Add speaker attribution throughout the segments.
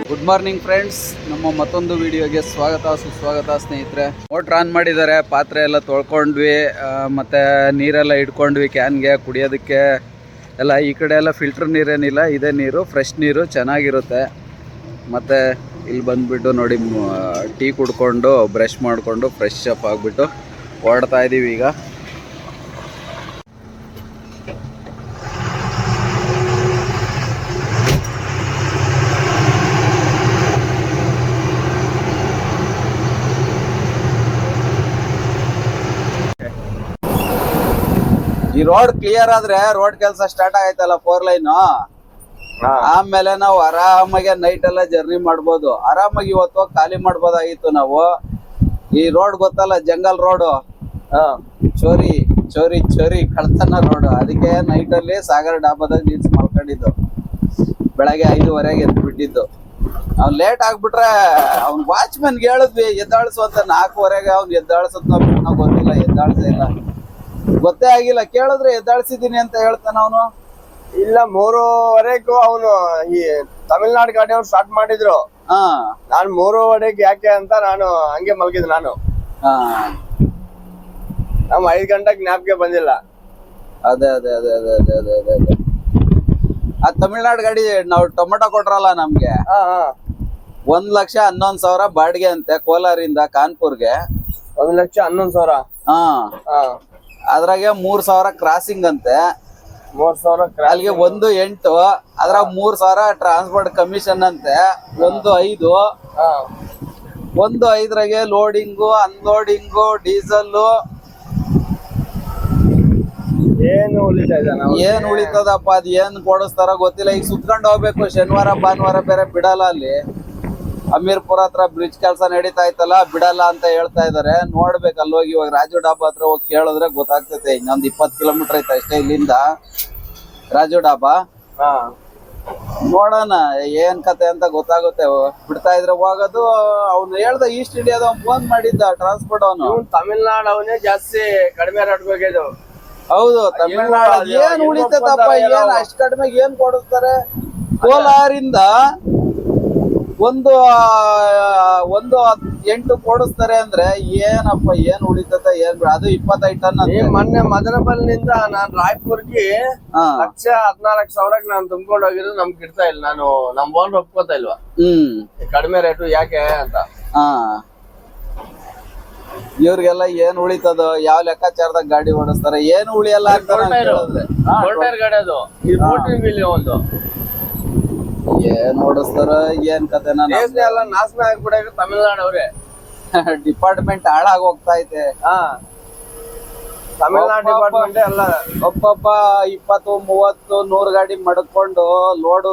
Speaker 1: Good morning friends, ನಮ್ಮ ಮತ್ತೊಂದು ವಿಡಿಯೋಗೆ ಸ್ವಾಗತ ಸುಸ್ವಾಗತ ಸ್ನೇಹಿತರೆ. ಮೋಟ್ರ್ ಆನ್ ಮಾಡಿದ್ದಾರೆ, ಪಾತ್ರೆ ಎಲ್ಲ ತೊಳ್ಕೊಂಡ್ವಿ, ಮತ್ತು ನೀರೆಲ್ಲ ಇಟ್ಕೊಂಡ್ವಿ ಕ್ಯಾನ್ಗೆ ಕುಡಿಯೋದಕ್ಕೆ ಎಲ್ಲ. ಈ ಕಡೆ ಎಲ್ಲ ಫಿಲ್ಟರ್ ನೀರೇನಿಲ್ಲ, ಇದೇ ನೀರು, ಫ್ರೆಶ್ ನೀರು ಚೆನ್ನಾಗಿರುತ್ತೆ. ಮತ್ತು ಇಲ್ಲಿ ಬಂದುಬಿಟ್ಟು ನೋಡಿ, ಟೀ ಕುಡ್ಕೊಂಡು ಬ್ರಷ್ ಮಾಡಿಕೊಂಡು ಫ್ರೆಶ್ ಅಪ್ ಆಗಿಬಿಟ್ಟು ಹೊರಡ್ತಾ ಇದ್ದೀವಿ ಈಗ. ಈ ರೋಡ್ ಕ್ಲಿಯರ್ ಆದ್ರೆ ರೋಡ್ ಕೆಲಸ ಸ್ಟಾರ್ಟ್ ಆಗೈತಲ್ಲ, 4 ಲೈನ್, ಆಮೇಲೆ ನಾವು ಆರಾಮಾಗಿ ನೈಟ್ ಎಲ್ಲ ಜರ್ನಿ ಮಾಡ್ಬೋದು. ಆರಾಮಾಗಿ ಇವತ್ತು ಖಾಲಿ ಮಾಡ್ಬೋದಾಗಿತ್ತು ನಾವು. ಈ ರೋಡ್ ಗೊತ್ತಲ್ಲ, ಜಂಗಲ್ ರೋಡ್, ಚೋರಿ ಚೋರಿ ಚೋರಿ ಕಳ್ತನ ರೋಡ್. ಅದಕ್ಕೆ ನೈಟ್ ಅಲ್ಲಿ ಸಾಗರ್ ಡಾಬಾದಾಗ ನಿಲ್ಸಿ ಮಲ್ಕೊಂಡಿದ್ದು. ಬೆಳಗ್ಗೆ 5:15 ಎದ್ದು ಬಿಟ್ಟಿದ್ದು. ಅವ್ನ್ ಲೇಟ್ ಆಗ್ಬಿಟ್ರೆ ಅವ್ನ್ ವಾಚ್ಮನ್ಗೆ ಹೇಳಿದ್ವಿ ಎದ್ದಾಳ್ಸು ಅಂತ. 4:15 ಅವ್ನ್ ಎದ್ದಾಳ್ಸದ್ನೋ ಬಿಟ್ನೋ ಗೊತ್ತಿಲ್ಲ, ಎದ್ದಾಳ್ಸೇ ಇಲ್ಲ. ಗೊತ್ತೇ ಆಗಿಲ್ಲ. ಕೇಳಿದ್ರೆ ಎದ್ದಾಳ್ಸಿದೀನಿ ಅಂತ ಹೇಳ್ತಾನ ಅವನು.
Speaker 2: ಇಲ್ಲ, 3:15 ಅವನು ಈ ತಮಿಳ್ನಾಡು ಗಾಡಿ ಅವ್ರು ಸ್ಟಾರ್ಟ್ ಮಾಡಿದ್ರು. ನಾನ್ 3:15 ಯಾಕೆ ಅಂತ ನಾನು ಹಂಗೆ ಮಲಗಿದ್. ನಾನು ನಮ್ 5 ಗಂಟೆಗೆ ಜ್ಞಾಪಕ ಬಂದಿಲ್ಲ.
Speaker 1: ಅದೇ ಅದೇ ಅದೇ ಅದೇ ಅದೇ ಅದೇ ಅದೇ ಅದೇ ಆ ತಮಿಳ್ನಾಡು ಗಾಡಿ ನಾವು ಟೊಮೆಟೊ ಕೊಟ್ರಲ್ಲ ನಮ್ಗೆ, 1,11,000 ಬಾಡಿಗೆ ಅಂತೆ. ಕೋಲಾರಿಂದ ಕಾನ್ಪುರ್ಗೆ
Speaker 2: 1,11,000.
Speaker 1: ಅದ್ರಾಗೆ 3,000 ಕ್ರಾಸಿಂಗ್ ಅಂತೆ.
Speaker 2: 3,000
Speaker 1: ಅಲ್ಲಿಗೆ 1,800. ಅದ್ರಾಗ 3,000 ಟ್ರಾನ್ಸ್ಪೋರ್ಟ್ ಕಮಿಷನ್ ಅಂತೆ. 1,500. 1,500ರಾಗೆ ಲೋಡಿಂಗು, ಅನ್ಲೋಡಿಂಗು, ಡೀಸೆಲ್ಲು.
Speaker 2: ಏನು
Speaker 1: ಏನ್ ಉಳಿತದಪ್ಪ, ಅದ್ ಏನ್ ಕೊಡಿಸ್ತಾರ ಗೊತ್ತಿಲ್ಲ. ಈಗ ಸುತ್ಕೊಂಡು ಹೋಗ್ಬೇಕು. ಶನಿವಾರ ಭಾನುವಾರ ಬೇರೆ ಬಿಡಲ್ಲ. ಅಲ್ಲಿ ಅಮೀರ್ಪುರ ಹತ್ರ ಬ್ರಿಡ್ಜ್ ಕೆಲಸ ನಡೀತಾ ಇತ್ತಲ್ಲ, ಬಿಡಲ್ಲ ಅಂತ ಹೇಳ್ತಾ ಇದಾರೆ. ನೋಡ್ಬೇಕು ಅಲ್ಲಿ ಹೋಗಿ. ಇವಾಗ ರಾಜು ಡಾಬಾ ಹತ್ರ ಹೋಗಿ ಕೇಳಿದ್ರೆ ಗೊತ್ತಾಗ್ತೈತೆ. ಇನ್ನೊಂದ್ 20 ಕಿಲೋಮೀಟರ್ ಐತೆ ಅಷ್ಟೇ ಇಲ್ಲಿಂದ ರಾಜು ಡಾಬಾ. ನೋಡೋಣ ಏನ್ ಕತೆ ಅಂತ ಗೊತ್ತಾಗುತ್ತೆ. ಬಿಡ್ತಾ ಇದ್ರೆ ಹೋಗೋದು. ಅವ್ನು ಹೇಳ್ದ ಈಸ್ಟ್ ಇಂಡಿಯಾದ ಫೋನ್ ಮಾಡಿದ್ದ ಟ್ರಾನ್ಸ್ಪೋರ್ಟ್ ಅವನು.
Speaker 2: ತಮಿಳ್ನಾಡು ಅವನೇ ಜಾಸ್ತಿ ಕಡಿಮೆ ರೇಟ್ ಬೇಕಿದ್ದು.
Speaker 1: ಹೌದು, ತಮಿಳ್ನಾಡು ಏನ್ ಉಳಿತದಪ್ಪ, ಏನ್ ಅಷ್ಟ್ ಕಡಿಮೆಗೆ ಏನ್ ಕೊಡಿಸ್ತಾರೆ. ಕೋಲಾರಿಂದ 1,800 ಕೊಡಿಸ್ತಾರೆ ಅಂದ್ರೆ ಏನಪ್ಪ, ಏನ್ ಉಳಿತದ ಏನ್. ಅದು 25 ಟನ್.
Speaker 2: ಮೊನ್ನೆ ಮದನಪಲ್ಲಿನಿಂದ ನಾನ್ ರಾಯ್ಪುರ್ಗೆ 1,14,000 ನಾನು ತುಂಬ್ಕೊಂಡು ಹೋಗಿದ್ರು. ನಮ್ಗೆ ಇಡ್ತಾ ಇಲ್ಲ. ನಾನು ನಮ್ ಓನರ್ ಒಪ್ಕೋತಾ ಇಲ್ವಾ ಕಡಿಮೆ ರೇಟು ಯಾಕೆ ಅಂತ.
Speaker 1: ಇವ್ರಿಗೆಲ್ಲ ಏನ್ ಉಳಿತದ, ಯಾವ ಲೆಕ್ಕಾಚಾರದಾಗ ಗಾಡಿ ಓಡಿಸ್ತಾರೆ, ಏನು ಉಳಿಯಲ್ಲ ಅಂತ
Speaker 2: ಗಾಡಿ ಅದು. ಒಂದು
Speaker 1: ಏನ್ ಓಡಿಸ್ತಾರ ಏನ್ ಕತೆ.
Speaker 2: ಎಲ್ಲ ನಾಶನ ಆಗ್ಬಿಡ ತಮಿಳ್ನಾಡು ಅವ್ರೆ.
Speaker 1: ಡಿಪಾರ್ಟ್ಮೆಂಟ್ ಹಾಳಾಗಿ ಹೋಗ್ತಾ ಐತೆ.
Speaker 2: ತಮಿಳ್ನಾಡು ಡಿಪಾರ್ಟ್ಮೆಂಟ್ ಎಲ್ಲ
Speaker 1: ಒಬ್ಬೊಬ್ಬ 20, 30, 100 ಗಾಡಿ ಮಡ್ಕೊಂಡು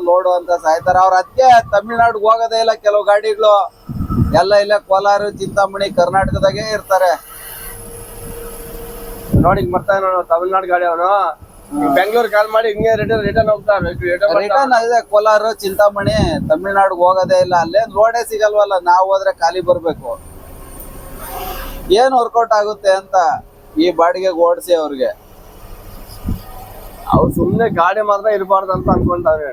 Speaker 1: ಲೋಡು ಅಂತ ಸಾಯ್ತಾರ. ಅವ್ರ ಅದಕ್ಕೆ ತಮಿಳ್ನಾಡಿಗೆ ಹೋಗೋದೇ ಇಲ್ಲ ಕೆಲವು ಗಾಡಿಗಳು. ಎಲ್ಲ ಇಲ್ಲ ಕೋಲಾರ, ಚಿಂತಾಮಣಿ, ಕರ್ನಾಟಕದಾಗೆ ಇರ್ತಾರೆ.
Speaker 2: ನೋಡಿ ಬರ್ತಾ ತಮಿಳ್ನಾಡು ಗಾಡಿ ಅವನು. ಬೆಂಗಳೂರು ಕಾಲ್ ಮಾಡಿ ಹಿಂಗೆ ರಿಟರ್ನ್ ಹೋಗ್ತಾರೆ.
Speaker 1: ರಿಟರ್ನ್ ಇದೆ ಕೋಲಾರ, ಚಿಂತಾಮಣಿ. ತಮಿಳ್ನಾಡಿಗೆ ಹೋಗೋದೇ ಇಲ್ಲ. ಅಲ್ಲೇ ರೋಡೇ ಸಿಗಲ್ವಲ್ಲ. ನಾವು ಹೋದ್ರೆ ಖಾಲಿ ಬರ್ಬೇಕು. ಏನ್ ವರ್ಕೌಟ್ ಆಗುತ್ತೆ ಅಂತ ಈ ಬಾಡಿಗೆ ಓಡಿಸಿ ಅವ್ರಿಗೆ.
Speaker 2: ಅವ್ರು ಸುಮ್ನೆ ಗಾಡಿ ಮಾತ್ರ ಇರಬಾರ್ದು ಅಂತ ಅನ್ಕೊಂತಾವ್ರೆ.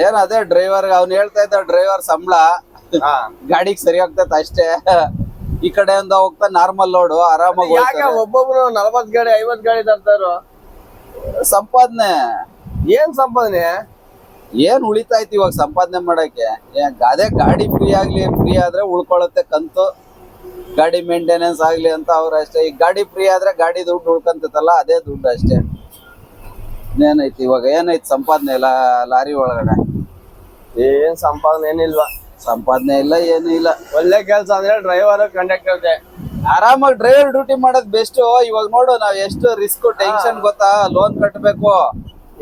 Speaker 1: ಏನ್ ಅದೇ ಡ್ರೈವರ್ ಅವ್ನು ಹೇಳ್ತಾ ಇದ್ದ, ಡ್ರೈವರ್ ಸಂಬಳ ಗಾಡಿಗೆ ಸರಿ ಹೋಗ್ತೈತೆ ಅಷ್ಟೇ. ಈ ಕಡೆಯಿಂದ ಹೋಗ್ತಾ ನಾರ್ಮಲ್ ಲೋಡು ಆರಾಮಾಗಿ.
Speaker 2: ಒಬ್ಬೊಬ್ರು 40 ಗಾಡಿ 50 ಗಾಡಿ ತರ್ತಾರೋ.
Speaker 1: ಸಂಪಾದನೆ
Speaker 2: ಏನ್ ಸಂಪಾದನೆ,
Speaker 1: ಏನ್ ಉಳಿತಾಯ್ತು ಇವಾಗ ಸಂಪಾದನೆ ಮಾಡಕ್ಕೆ. ಅದೇ ಗಾಡಿ ಫ್ರೀ ಆದ್ರೆ ಉಳ್ಕೊಳತ್ತೆ ಕಂತು. ಗಾಡಿ ಮೇಂಟೆನೆನ್ಸ್ ಆಗ್ಲಿ ಅಂತ ಅವ್ರ ಅಷ್ಟೇ. ಈಗ ಗಾಡಿ ಫ್ರೀ ಆದ್ರೆ ಗಾಡಿ ದುಡ್ಡು ಉಳ್ಕಂತಲ್ಲ, ಅದೇ ದುಡ್ಡು ಅಷ್ಟೇ. ಏನೈತಿ ಇವಾಗ, ಏನೈತಿ ಸಂಪಾದನೆ ಇಲ್ಲ ಲಾರಿ ಒಳಗಡೆ.
Speaker 2: ಏನ್ ಸಂಪಾದನೆ ಏನಿಲ್ವಾ.
Speaker 1: ಸಂಪಾದನೆ ಇಲ್ಲ, ಏನು ಇಲ್ಲ.
Speaker 2: ಒಳ್ಳೆ ಕೆಲ್ಸ ಅಂದ್ರೆ ಡ್ರೈವರ್ ಕಂಡಕ್ಟರ್
Speaker 1: ಆರಾಮಾಗಿ ಡ್ರೈವರ್ ಡ್ಯೂಟಿ ಮಾಡೋದ್ ಬೆಸ್ಟ್. ಇವಾಗ ನೋಡು, ನಾವ್ ಎಷ್ಟು ರಿಸ್ಕ್ ಟೆನ್ಷನ್ ಗೊತ್ತಾ. ಲೋನ್ ಕಟ್ಬೇಕು,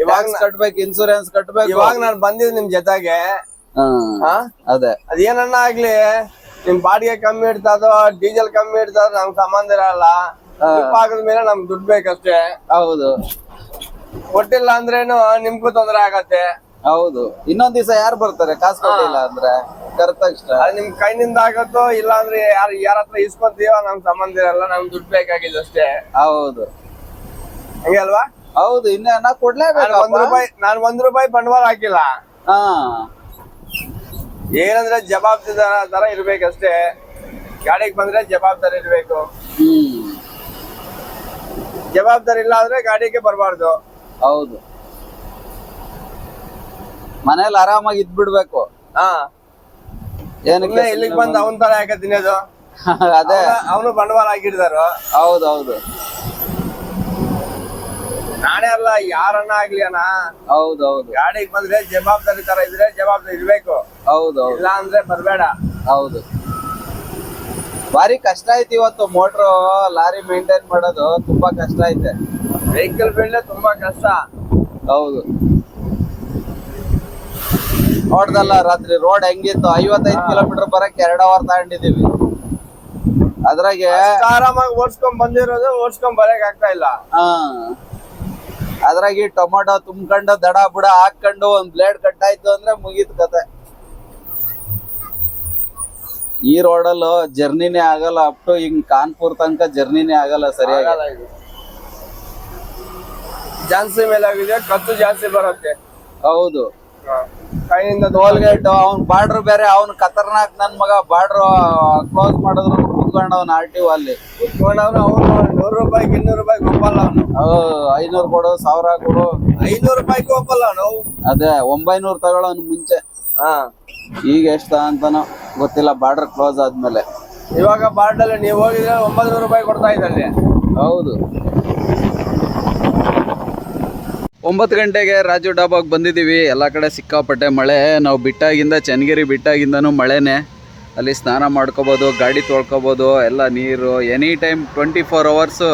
Speaker 1: ಇವಾಗ ಕಟ್ಬೇಕು, ಇನ್ಸೂರೆನ್ಸ್ ಕಟ್ಬೇಕು.
Speaker 2: ಇವಾಗ ನಾನು ಬಂದಿದ್ ನಿಮ್ ಜೊತೆಗೆ.
Speaker 1: ಅದೇ
Speaker 2: ಅದೇನನ್ನ ಆಗ್ಲಿ, ನಿಮ್ ಬಾಡಿಗೆ ಕಮ್ಮಿ ಇಡ್ತದೋ ಡೀಸೆಲ್ ಕಮ್ಮಿ ಇಡ್ತದ ನಮ್ಗೆ ಸಂಬಂಧ ಇರಲ್ಲ. ಹಾಕಿದ್ಮೇಲೆ ನಮ್ಗೆ ದುಡ್ಡು ಬೇಕಷ್ಟೇ.
Speaker 1: ಹೌದು,
Speaker 2: ಕೊಟ್ಟಿಲ್ಲ ಅಂದ್ರೇನು ನಿಮ್ಗೂ ತೊಂದ್ರೆ ಆಗತ್ತೆ.
Speaker 1: ಹೌದು, ಇನ್ನೊಂದ್ ದಿವಸ ಯಾರು ಬರ್ತಾರೆ ಕಾಸು ಕೊಟ್ಟಿಲ್ಲ ಅಂದ್ರೆ.
Speaker 2: ನಿಮ್ ಕೈನಿಂದ ಆಗತ್ತೋ ಇಲ್ಲ ಅಂದ್ರೆ ಯಾರ ಹತ್ರ ಇಸ್ಕೊಂತೀವೋ ನಮ್ಗೆ ಸಂಬಂಧ ಇರಲ್ಲ. ನಮ್ಗೆ ದುಡ್ಡು ಬೇಕಾಗಿಲ್ಲ ಅಷ್ಟೇ.
Speaker 1: ಹೌದು,
Speaker 2: ಹಂಗೆ ಅಲ್ವಾ.
Speaker 1: ಹೌದು, ಇನ್ನ ಕೊಡ್ಲೇಬೇಕು.
Speaker 2: ನಾನು 1 ರೂಪಾಯಿ ಬಂಡವಾಳ ಹಾಕಿಲ್ಲ. ಏನಂದ್ರೆ ಜವಾಬ್ದಾರ ತರ ಇರ್ಬೇಕಷ್ಟೇ. ಗಾಡಿಗೆ ಬಂದ್ರೆ ಜವಾಬ್ದಾರಿ ಇರ್ಬೇಕು. ಜವಾಬ್ದಾರಿ ಇಲ್ಲ ಅಂದ್ರೆ ಗಾಡಿಗೆ ಬರಬಾರ್ದು.
Speaker 1: ಹೌದು, ಮನೇಲಿ ಆರಾಮಾಗಿ ಇದ್ಬಿಡ್ಬೇಕು.
Speaker 2: ಹಾ,
Speaker 1: ಏನಕ್ಕೆ
Speaker 2: ಇಲ್ಲಿಗೆ ಬಂದು ಅವನ್ ತರ ಯಾಕೆ ತಿನ್ನೋದು?
Speaker 1: ಅದೇ,
Speaker 2: ಅವನು ಬಂಡವಾಳ ಆಗಿರ್ತಾರೋ.
Speaker 1: ಹೌದೌದು,
Speaker 2: ನಾನೇ ಅಲ್ಲ, ಯಾರನ್ನ ಆಗ್ಲಿ ಅಣ್ಣ.
Speaker 1: ಹೌದೌದು,
Speaker 2: ಗಾಡಿಗೆ ಬಂದ್ರೆ ಜವಾಬ್ದಾರಿ ತರ ಇದ್ರೆ ಜವಾಬ್ದಾರಿ ಇರ್ಬೇಕು.
Speaker 1: ಹೌದೌದು,
Speaker 2: ಇಲ್ಲ ಅಂದ್ರೆ ಬರ್ಬೇಡ.
Speaker 1: ಹೌದು. ಭಾರಿ ಕಷ್ಟ ಐತಿ ಇವತ್ತು. ಮೋಟ್ರು ಲಾರಿ ಮೇಂಟೈನ್ ಮಾಡೋದು ತುಂಬಾ ಕಷ್ಟ ಐತೆ.
Speaker 2: ವೆಹಿಕಲ್ ಬಿಡ್ಲೆ ತುಂಬಾ ಕಷ್ಟ.
Speaker 1: ಹೌದು, ನೋಡ್ದಲ್ಲ ರಾತ್ರಿ ರೋಡ್ ಹೆಂಗಿತ್ತು. 55 ಕಿಲೋಮೀಟರ್ ಬರಕ್ 2 ಅವರ್ ತಗೊಂಡಿದೀವಿ. ಅದ್ರಾಗೆ
Speaker 2: ಆರಾಮಾಗಿ ಓಡ್ಸ್ಕೊಂಡ್ ಬಂದಿರೋದು, ಓಡ್ಸ್ಕೊಂಡ್ ಬರಕ್ ಆಗ್ತಾ ಇಲ್ಲ.
Speaker 1: ಅದ್ರಾಗಿ ಟೊಮೊಟೊ ತುಂಬ್ಕೊಂಡು ದಡ ಬುಡ ಹಾಕೊಂಡು ಒಂದ್ ಬ್ಲೇಡ್ ಕಟ್ ಆಯ್ತು ಅಂದ್ರೆ ಮುಗೀತ್ ಕತೆ. ಈ ರೋಡಲ್ಲೂ ಜರ್ನಿನೇ ಆಗಲ್ಲ. ಅಪ್ ಟು ಹಿಂಗ್ ಕಾನ್ಪುರ್ ತನಕ ಜರ್ನಿನೇ ಆಗಲ್ಲ ಸರಿಯಾಗಿ.
Speaker 2: ಜಾಸ್ತಿ ಮೇಲೆ ಆಗಿದೆ, ಖರ್ಚು ಜಾಸ್ತಿ ಬರುತ್ತೆ.
Speaker 1: ಹೌದು,
Speaker 2: ಕೈಯಿಂದ
Speaker 1: ಟೋಲ್ಗೇಟ್ ಅವ್ನ್ ಬಾರ್ಡ್ರ್ ಬೇರೆ. ಅವ್ನ್ ಖತರ್ನಾಕ್ ನನ್ ಮಗ. ಬಾರ್ಡ್ರ್ ಕ್ಲೋಸ್ ಮಾಡಿದ್ರು ಕುತ್ಕೊಂಡವ್ನ RTO ಅಲ್ಲಿ
Speaker 2: ಕುತ್ಕೊಂಡವ್ನು. ಅವನು 100 ರೂಪಾಯಿ 200 ರೂಪಾಯಿ ಒಪ್ಪಲ್ಲ. ಅವನು
Speaker 1: 500 ಕೊಡು, 1000 ಕೊಡು,
Speaker 2: 500 ರೂಪಾಯಿಗೆ ಒಪ್ಪಲ್ಲ ಅವನು.
Speaker 1: ಅದೇ 900 ತಗೊಳ್ಳೋನ್ ಮುಂಚೆ. ಈಗ ಎಷ್ಟ ಅಂತಾನೋ ಗೊತ್ತಿಲ್ಲ, ಬಾರ್ಡರ್ ಕ್ಲೋಸ್ ಆದ್ಮೇಲೆ.
Speaker 2: ಇವಾಗ ಬಾರ್ಡಲ್ಲಿ ನೀವು ಹೋಗಿದ್ರೆ 900 ರೂಪಾಯಿ ಕೊಡ್ತಾ ಇದ್ದಲ್ಲಿ.
Speaker 1: ಹೌದು. 9 ಗಂಟೆಗೆ ರಾಜು ಡಾಬಾಗ್ ಬಂದಿದ್ದೀವಿ. ಎಲ್ಲ ಕಡೆ ಸಿಕ್ಕಾಪಟ್ಟೆ ಮಳೆ. ನಾವು ಬಿಟ್ಟಾಗಿಂದ, ಚನ್ನಗಿರಿ ಬಿಟ್ಟಾಗಿಂದನೂ ಮಳೆನೇ. ಅಲ್ಲಿ ಸ್ನಾನ ಮಾಡ್ಕೋಬೋದು, ಗಾಡಿ ತೊಳ್ಕೊಬೋದು, ಎಲ್ಲ ನೀರು ಎನಿ ಟೈಮ್ 24 ಅವರ್ಸು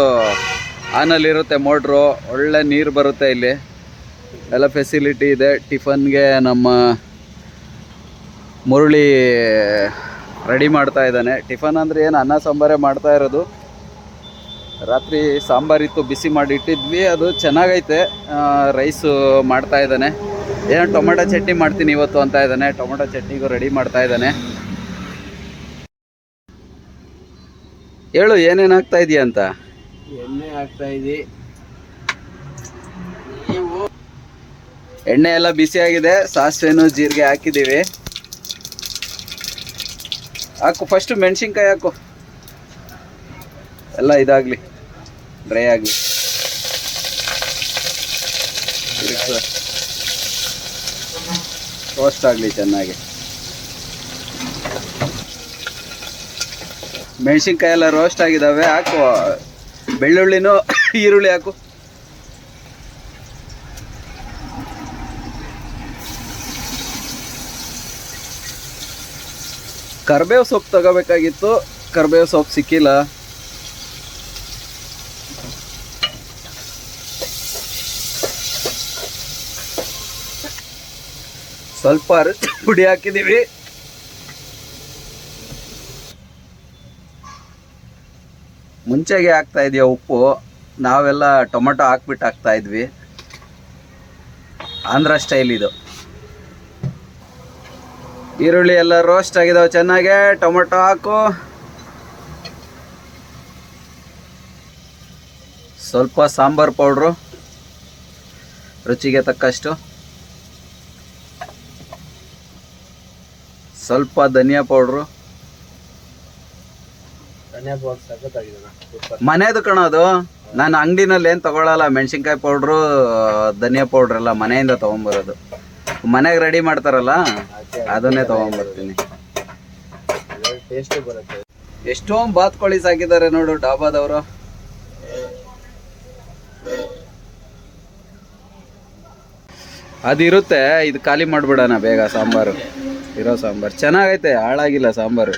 Speaker 1: ಆನಲ್ಲಿರುತ್ತೆ ಮೋಟ್ರು. ಒಳ್ಳೆ ನೀರು ಬರುತ್ತೆ ಇಲ್ಲಿ, ಎಲ್ಲ ಫೆಸಿಲಿಟಿ ಇದೆ. ಟಿಫನ್ಗೆ ನಮ್ಮ ಮುರುಳಿ ರೆಡಿ ಮಾಡ್ತಾ ಇದ್ದಾನೆ. ಟಿಫನ್ ಅಂದರೆ ಏನು, ಅನ್ನ ಸಾಂಬಾರೇ ಮಾಡ್ತಾ ಇರೋದು. ರಾತ್ರಿ ಸಾಂಬಾರಿತ್ತು, ಬಿಸಿ ಮಾಡಿ ಇಟ್ಟಿದ್ವಿ, ಅದು ಚೆನ್ನಾಗೈತೆ. ರೈಸು ಮಾಡ್ತಾ ಇದ್ದಾನೆ. ಏನು ಟೊಮೆಟೊ ಚಟ್ನಿ ಮಾಡ್ತೀನಿ ಇವತ್ತು ಅಂತ ಇದ್ದಾನೆ. ಟೊಮೆಟೊ ಚಟ್ನಿಗೂ ರೆಡಿ ಮಾಡ್ತಾ ಇದ್ದಾನೆ. ಹೇಳು, ಏನೇನು ಹಾಕ್ತಾ ಇದೀಯ ಅಂತ.
Speaker 2: ಎಣ್ಣೆ ಹಾಕ್ತಾ ಇದ್ದಿ.
Speaker 1: ಎಣ್ಣೆ ಎಲ್ಲ ಬಿಸಿಯಾಗಿದೆ. ಸಾಸಿವೆನು ಜೀರಿಗೆ ಹಾಕಿದ್ದೀವಿ. ಹಾಕು, ಫಸ್ಟು ಮೆಣಸಿನ್ಕಾಯಿ ಹಾಕು. ಎಲ್ಲ ಇದಾಗಲಿ, ಡ್ರೈ ಆಗಲಿ. ರೋಸ್ಟ್ ಆಗಲಿ ಚೆನ್ನಾಗಿ. ಮೆಣಸಿನ್ಕಾಯಿ ಎಲ್ಲ ರೋಸ್ಟ್ ಆಗಿದ್ದಾವೆ. ಹಾಕು, ಬೆಳ್ಳುಳ್ಳಿನೂ ಈರುಳ್ಳಿ ಹಾಕು. ಕರ್ಬೇವು ಸೊಪ್ಪು ತಗೋಬೇಕಾಗಿತ್ತು, ಕರ್ಬೇವು ಸೊಪ್ಪು ಸಿಕ್ಕಿಲ್ಲ. ಸ್ವಲ್ಪ ಪುಡಿ ಹಾಕಿದೀವಿ. ಮುಂಚೆಗೆ ಹಾಕ್ತಾ ಇದೀಯ ಉಪ್ಪು. ನಾವೆಲ್ಲ ಟೊಮೆಟೊ ಹಾಕ್ಬಿಟ್ಟು ಹಾಕ್ತಾ ಇದ್ವಿ. ಆಂಧ್ರ ಸ್ಟೈಲ್ ಇದು. ಈರುಳ್ಳಿ ಎಲ್ಲ ರೋಸ್ಟ್ ಆಗಿದಾವೆ ಚೆನ್ನಾಗೆ. ಟೊಮೆಟೊ ಹಾಕು. ಸ್ವಲ್ಪ ಸಾಂಬಾರ್ ಪೌಡ್ರು ರುಚಿಗೆ ತಕ್ಕಷ್ಟು. ಸ್ವಲ್ಪ ಧನಿಯಾ ಪೌಡ್ರು. ಮನೆದು ಕಣೋದು. ನಾನು ಅಂಗಡಿನಲ್ಲಿ ಏನು ತಗೊಳ್ಳಲ್ಲ. ಮೆಣಸಿನ್ಕಾಯಿ ಪೌಡ್ರು, ಧನಿಯಾ ಪೌಡ್ರ್ ಎಲ್ಲ ಮನೆಯಿಂದ ತೊಗೊಂಬರೋದು. ಮನೆಗೆ ರೆಡಿ ಮಾಡ್ತಾರಲ್ಲ, ಅದನ್ನೇ ತೊಗೊಂಬರ್ತೀನಿ. ಎಷ್ಟೊಂದು ಬಾತ್ಕೋಳಿ ಸಾಕಿದ್ದಾರೆ ನೋಡು ಡಾಬಾದವರು. ಅದಿರುತ್ತೆ, ಇದು ಖಾಲಿ ಮಾಡಿಬಿಡೋಣ ಬೇಗ. ಸಾಂಬಾರು ಇರೋ ಸಾಂಬಾರು ಚೆನ್ನಾಗೈತೆ, ಹಾಳಾಗಿಲ್ಲ ಸಾಂಬಾರು.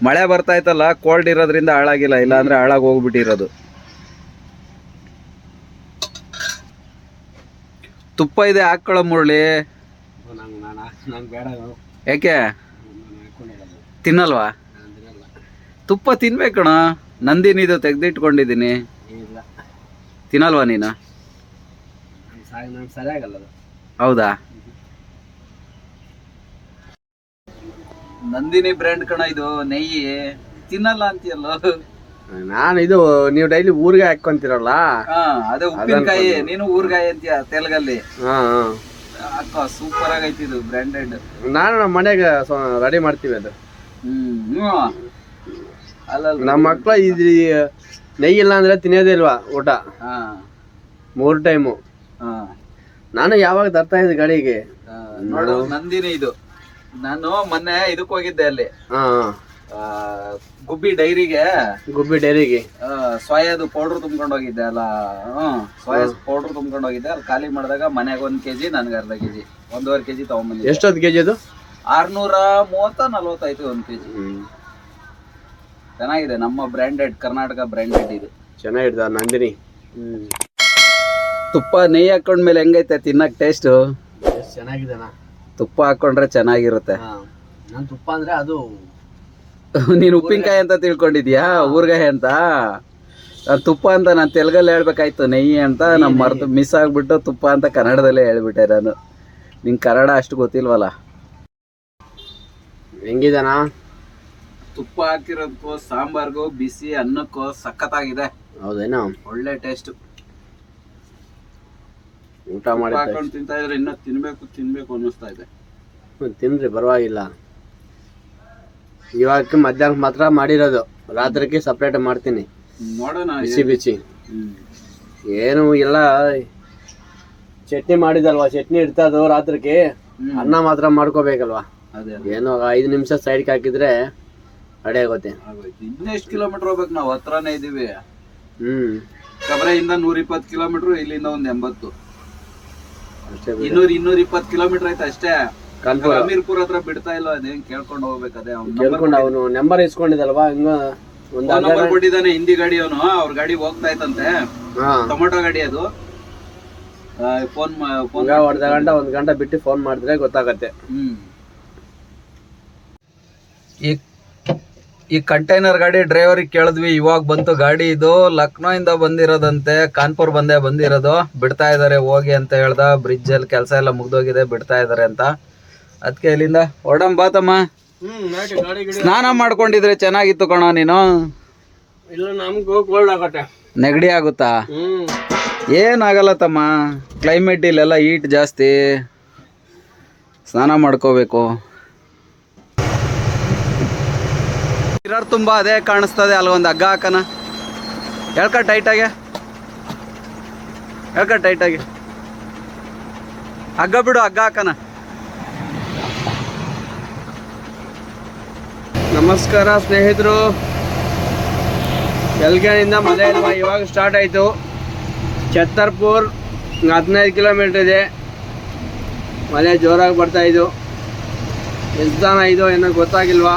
Speaker 1: ಮಳೆ ಬರ್ತಾಯ್ತಲ್ಲ, ಕೋಲ್ಡ್ ಇರೋದ್ರಿಂದ ಹಾಳಾಗಿಲ್ಲ, ಇಲ್ಲಾಂದರೆ ಹಾಳಾಗಿ ಹೋಗ್ಬಿಟ್ಟಿರೋದು. ತುಪ್ಪ ಇದೆ, ಹಾಕ್ಕೊಳ್ಳೋ ಮುರಳಿ. ಯಾಕೆ ತಿನ್ನಲ್ವಾ? ತುಪ್ಪ ತಿನ್ಬೇಕಣ. ನಂದಿನಿದು ತೆಗ್ದಿಟ್ಕೊಂಡಿದ್ದೀನಿ. ತಿನ್ನಲ್ವಾ ನೀನು? ಹೌದಾ? ನಂದಿನಿ ಬ್ರ್ಯಾಂಡ್ ಕಣ ಇದು, ನೆಯ್ಯಿ. ತಿನ್ನಲ್ಲ ಅಂತೀಯಲ್ಲ.
Speaker 2: ನಾನು ಇದು ನೀವು ಡೈಲಿ ಊರ್ಗಾಯಿ ಹಾಕೊಂತಿರಲ್ಲ,
Speaker 1: ಅದೇ ಉಪ್ಪಿನಕಾಯಿ. ನೀನು ಊರ್ಗಾಯಿ ಅಂತೀಯ ತೆಲುಗಲ್ಲಿ. ಸೂಪರ್ ಆಗೈತಿ ಇದು ಬ್ರ್ಯಾಂಡೆಡ್.
Speaker 2: ನಾನು ನಮ್ಮ ಮನೆಗೆ ರೆಡಿ ಮಾಡ್ತೀವಿ ಅದು.
Speaker 1: ಅಲ್ಲ
Speaker 2: ನಮ್ಮ ಮಕ್ಳು ಇದು ನೆಯ್ಯಿ ಇಲ್ಲ ಅಂದ್ರೆ ತಿನ್ನೋದೇ ಇಲ್ವಾ ಊಟ. 3 ಟೈಮು. ನಾನು ಯಾವಾಗ ತರ್ತಾ ಇದ್ದೆ ಗಾಡಿಗೆ.
Speaker 1: ನೋಡು ನಂದಿನಿ ಇದು. ನಾನು ಮೊನ್ನೆ ಇದಕ್ ಹೋಗಿದ್ದೆ ಅಲ್ಲಿ ಗುಬ್ಬಿ ಡೈರಿಗೆ ಸೋಯಾದು ಪೌಡರ್ ತುಂಬ್ಕೊಂಡು ಹೋಗಿದ್ದೆ ಅಲ್ಲ. ಸೋಯಾ ಪೌಡರ್ ತುಂಬ್ಕೊಂಡು ಹೋಗಿದ್ದೆ. ಅಲ್ಲಿ ಖಾಲಿ ಮಾಡಿದಾಗ ಮನೆಗೆ 1 kg, ನನ್ಗೆ ಅರ್ಧ kg, 1.5 kg ತಗೊಂಡ್ಬಂದಿದ್ದೆ.
Speaker 2: ಎಷ್ಟೊತ್ತು ಕೆಜಿ ಅದು?
Speaker 1: 630-40 ಆಯ್ತು 1 kg. ಚೆನ್ನಾಗಿದೆ, ನಮ್ಮ ಬ್ರ್ಯಾಂಡೆಡ್, ಕರ್ನಾಟಕ ಬ್ರ್ಯಾಂಡೆಡ್ ಇದು.
Speaker 2: ಚೆನ್ನಾಗಿರ್ತ ನಂದಿನಿ.
Speaker 1: ತುಪ್ಪ ನೆಯ್ಯಿ ಹಾಕೊಂಡ್ಮೇಲೆ ಹೆಂಗೈತೆ ತಿನ್ನಕ್ ಟೇಸ್ಟ್?
Speaker 2: ಚೆನ್ನಾಗಿದೆನಾ?
Speaker 1: ತುಪ್ಪ ಹಾಕೊಂಡ್ರೆ ಚೆನ್ನಾಗಿರುತ್ತೆ.
Speaker 2: ನಾನು ತುಪ್ಪ ಅಂದ್ರೆ ಅದು
Speaker 1: ನೀನ್ ಉಪ್ಪಿನಕಾಯಿ ಅಂತ ತಿಳ್ಕೊಂಡಿದ್ಯಾ, ಊರ್ಗಾಯಿ ಅಂತ. ತುಪ್ಪ ಅಂತ ನಾನು ತೆಲುಗಲ್ಲಿ ಹೇಳ್ಬೇಕಾಯ್ತು, ನೆಯ್ಯಿ ಅಂತ. ನಮ್ಮ ಮರ್ತು ಮಿಸ್ ಆಗ್ಬಿಟ್ಟು ತುಪ್ಪ ಅಂತ ಕನ್ನಡದಲ್ಲೇ ಹೇಳ್ಬಿಟ್ಟೆ ನಾನು. ನಿಂಗೆ ಕನ್ನಡ ಅಷ್ಟು ಗೊತ್ತಿಲ್ವಲ್ಲ.
Speaker 2: ಹೆಂಗಿದನಾ?
Speaker 1: ತುಪ್ಪ ಹಾಕಿರೋದಕ್ಕೂ ಸಾಂಬಾರ್ಗೂ ಬಿಸಿ ಅನ್ನಕ್ಕೂ ಸಖತ್ತಾಗಿದೆ.
Speaker 2: ಹೌದೇನಾ?
Speaker 1: ಒಳ್ಳೆ ಟೇಸ್ಟ್.
Speaker 2: ಊಟ ಮಾಡಿ
Speaker 1: ಹಾಕೊಂಡು ತಿಂತಾ ಇದ್ರೆ ಇನ್ನೂ ತಿನ್ಬೇಕು ಅನ್ನಿಸ್ತಾ ಇದೆ.
Speaker 2: ತಿನ್ರಿ ಪರವಾಗಿಲ್ಲ. ಇವಾಗ ಮಧ್ಯಾಹ್ನ ಮಾತ್ರ ಮಾಡಿರೋದು, ರಾತ್ರಿಗೆ ಸಪ್ರೇಟ್ ಮಾಡ್ತೀನಿ.
Speaker 1: ನೋಡೋಣ
Speaker 2: ಬಿಸಿ ಏನು ಇಲ್ಲ. ಚಟ್ನಿ ಮಾಡಿದಲ್ವಾ, ಚಟ್ನಿ ಇರ್ತದ ರಾತ್ರಿಗೆ. ಅನ್ನ ಮಾತ್ರ ಮಾಡ್ಕೋಬೇಕಲ್ವಾ. ಏನೋ 5 ನಿಮಿಷ ಸೈಡ್ಗೆ ಹಾಕಿದ್ರೆ ರೆಡಿ ಆಗುತ್ತೆ.
Speaker 1: ಇನ್ನೆಷ್ಟು ಕಿಲೋಮೀಟರ್ ಹೋಗ್ಬೇಕು? ನಾವು ಹತ್ರನೇ ಇದೀವಿ. ಕಬ್ರೆಯಿಂದ 120 ಕಿಲೋಮೀಟರ್, ಇಲ್ಲಿಂದ 180. 200-220 ಕಿಲೋಮೀಟರ್ ಐತೆ ಅಷ್ಟೇ. ಅಮೀರ್ಪುರ್ ಹತ್ರ ಬಿಡ್ತಾ ಇಲ್ಲ. ಅದೇನ್ ಕೇಳ್ಕೊಂಡು ಹೋಗ್ಬೇಕು. ಅದೇ
Speaker 2: ಕೇಳ್ಕೊಂಡು ಅವನು ನಂಬರ್ ಇಸ್ಕೊಂಡಿದಲ್ವಾ, ಹಿಂಗ
Speaker 1: ಒಂದ್ ನಂಬರ್ ಕೊಟ್ಟಿದ್ದಾನೆ. ಹಿಂದಿ ಗಾಡಿ ಅವನು, ಅವ್ರ ಗಾಡಿ ಹೋಗ್ತಾ ಇತ್ತಂತೆ, ಟೊಮೊಟೊ ಗಾಡಿ ಅದು. ಫೋನ್
Speaker 2: ಅರ್ಧ ಗಂಟೆ 1 ಗಂಟೆ ಬಿಟ್ಟು ಫೋನ್ ಮಾಡಿದ್ರೆ ಗೊತ್ತಾಗತ್ತೆ.
Speaker 1: ಈ ಕಂಟೈನರ್ ಗಾಡಿ ಡ್ರೈವರಿಗೆ ಕೇಳಿದ್ವಿ, ಇವಾಗ ಬಂತು ಗಾಡಿ. ಇದು ಲಕ್ನೋ ಇಂದ ಬಂದಿರೋದಂತೆ, ಕಾನ್ಪುರ್ ಬಂದಿರೋದು. ಬಿಡ್ತಾ ಇದಾರೆ ಹೋಗಿ ಅಂತ ಹೇಳ್ದ. ಬ್ರಿಡ್ಜ್ ಅಲ್ಲಿ ಕೆಲಸ ಎಲ್ಲ ಮುಗ್ದೋಗಿದೆ, ಬಿಡ್ತಾ ಇದಾರೆ ಅಂತ. ಅದಕ್ಕೆ ಇಲ್ಲಿಂದ ಹೊರಡಂ ಬಾತಮ್ಮ. ಸ್ನಾನ ಮಾಡ್ಕೊಂಡಿದ್ರೆ ಚೆನ್ನಾಗಿತ್ತು ಕಣೋ ನೀನು.
Speaker 2: ಇಲ್ಲ ನಮ್ಗೂ ಕೋಲ್ಡ್ ಆಗತ್ತೆ.
Speaker 1: ನೆಗಡಿ ಆಗುತ್ತಾ? ಏನಾಗಲ್ಲ ತಮ್ಮ, ಕ್ಲೈಮೇಟ್ ಇಲ್ಲೆಲ್ಲ ಹೀಟ್ ಜಾಸ್ತಿ. ಸ್ನಾನ ಮಾಡ್ಕೋಬೇಕು. ಮಿರರ್ ತುಂಬಾ ಅದೇ ಕಾಣಿಸ್ತದೆ. ಅಲ್ಲೊಂದು ಹಗ್ಗ ಹಾಕನ. ಹೇಳ್ಕ ಟೈಟಾಗೆ ಹಗ್ಗ ಬಿಡು, ಹಗ್ಗ ಹಾಕನ.
Speaker 2: ನಮಸ್ಕಾರ ಸ್ನೇಹಿತರು. ಬೆಳಗ್ಗೆಯಿಂದ ಮಳೆ ಇಲ್ವಾ, ಇವಾಗ ಸ್ಟಾರ್ಟ್ ಆಯಿತು. ಛತ್ತರ್ಪುರ್ 15 ಕಿಲೋಮೀಟರ್ ಇದೆ. ಮಳೆ ಜೋರಾಗಿ ಬರ್ತಾಯಿದ್ದು. ಎಷ್ಟು ಜನ ಇದು ಏನೋ ಗೊತ್ತಾಗಿಲ್ವಾ.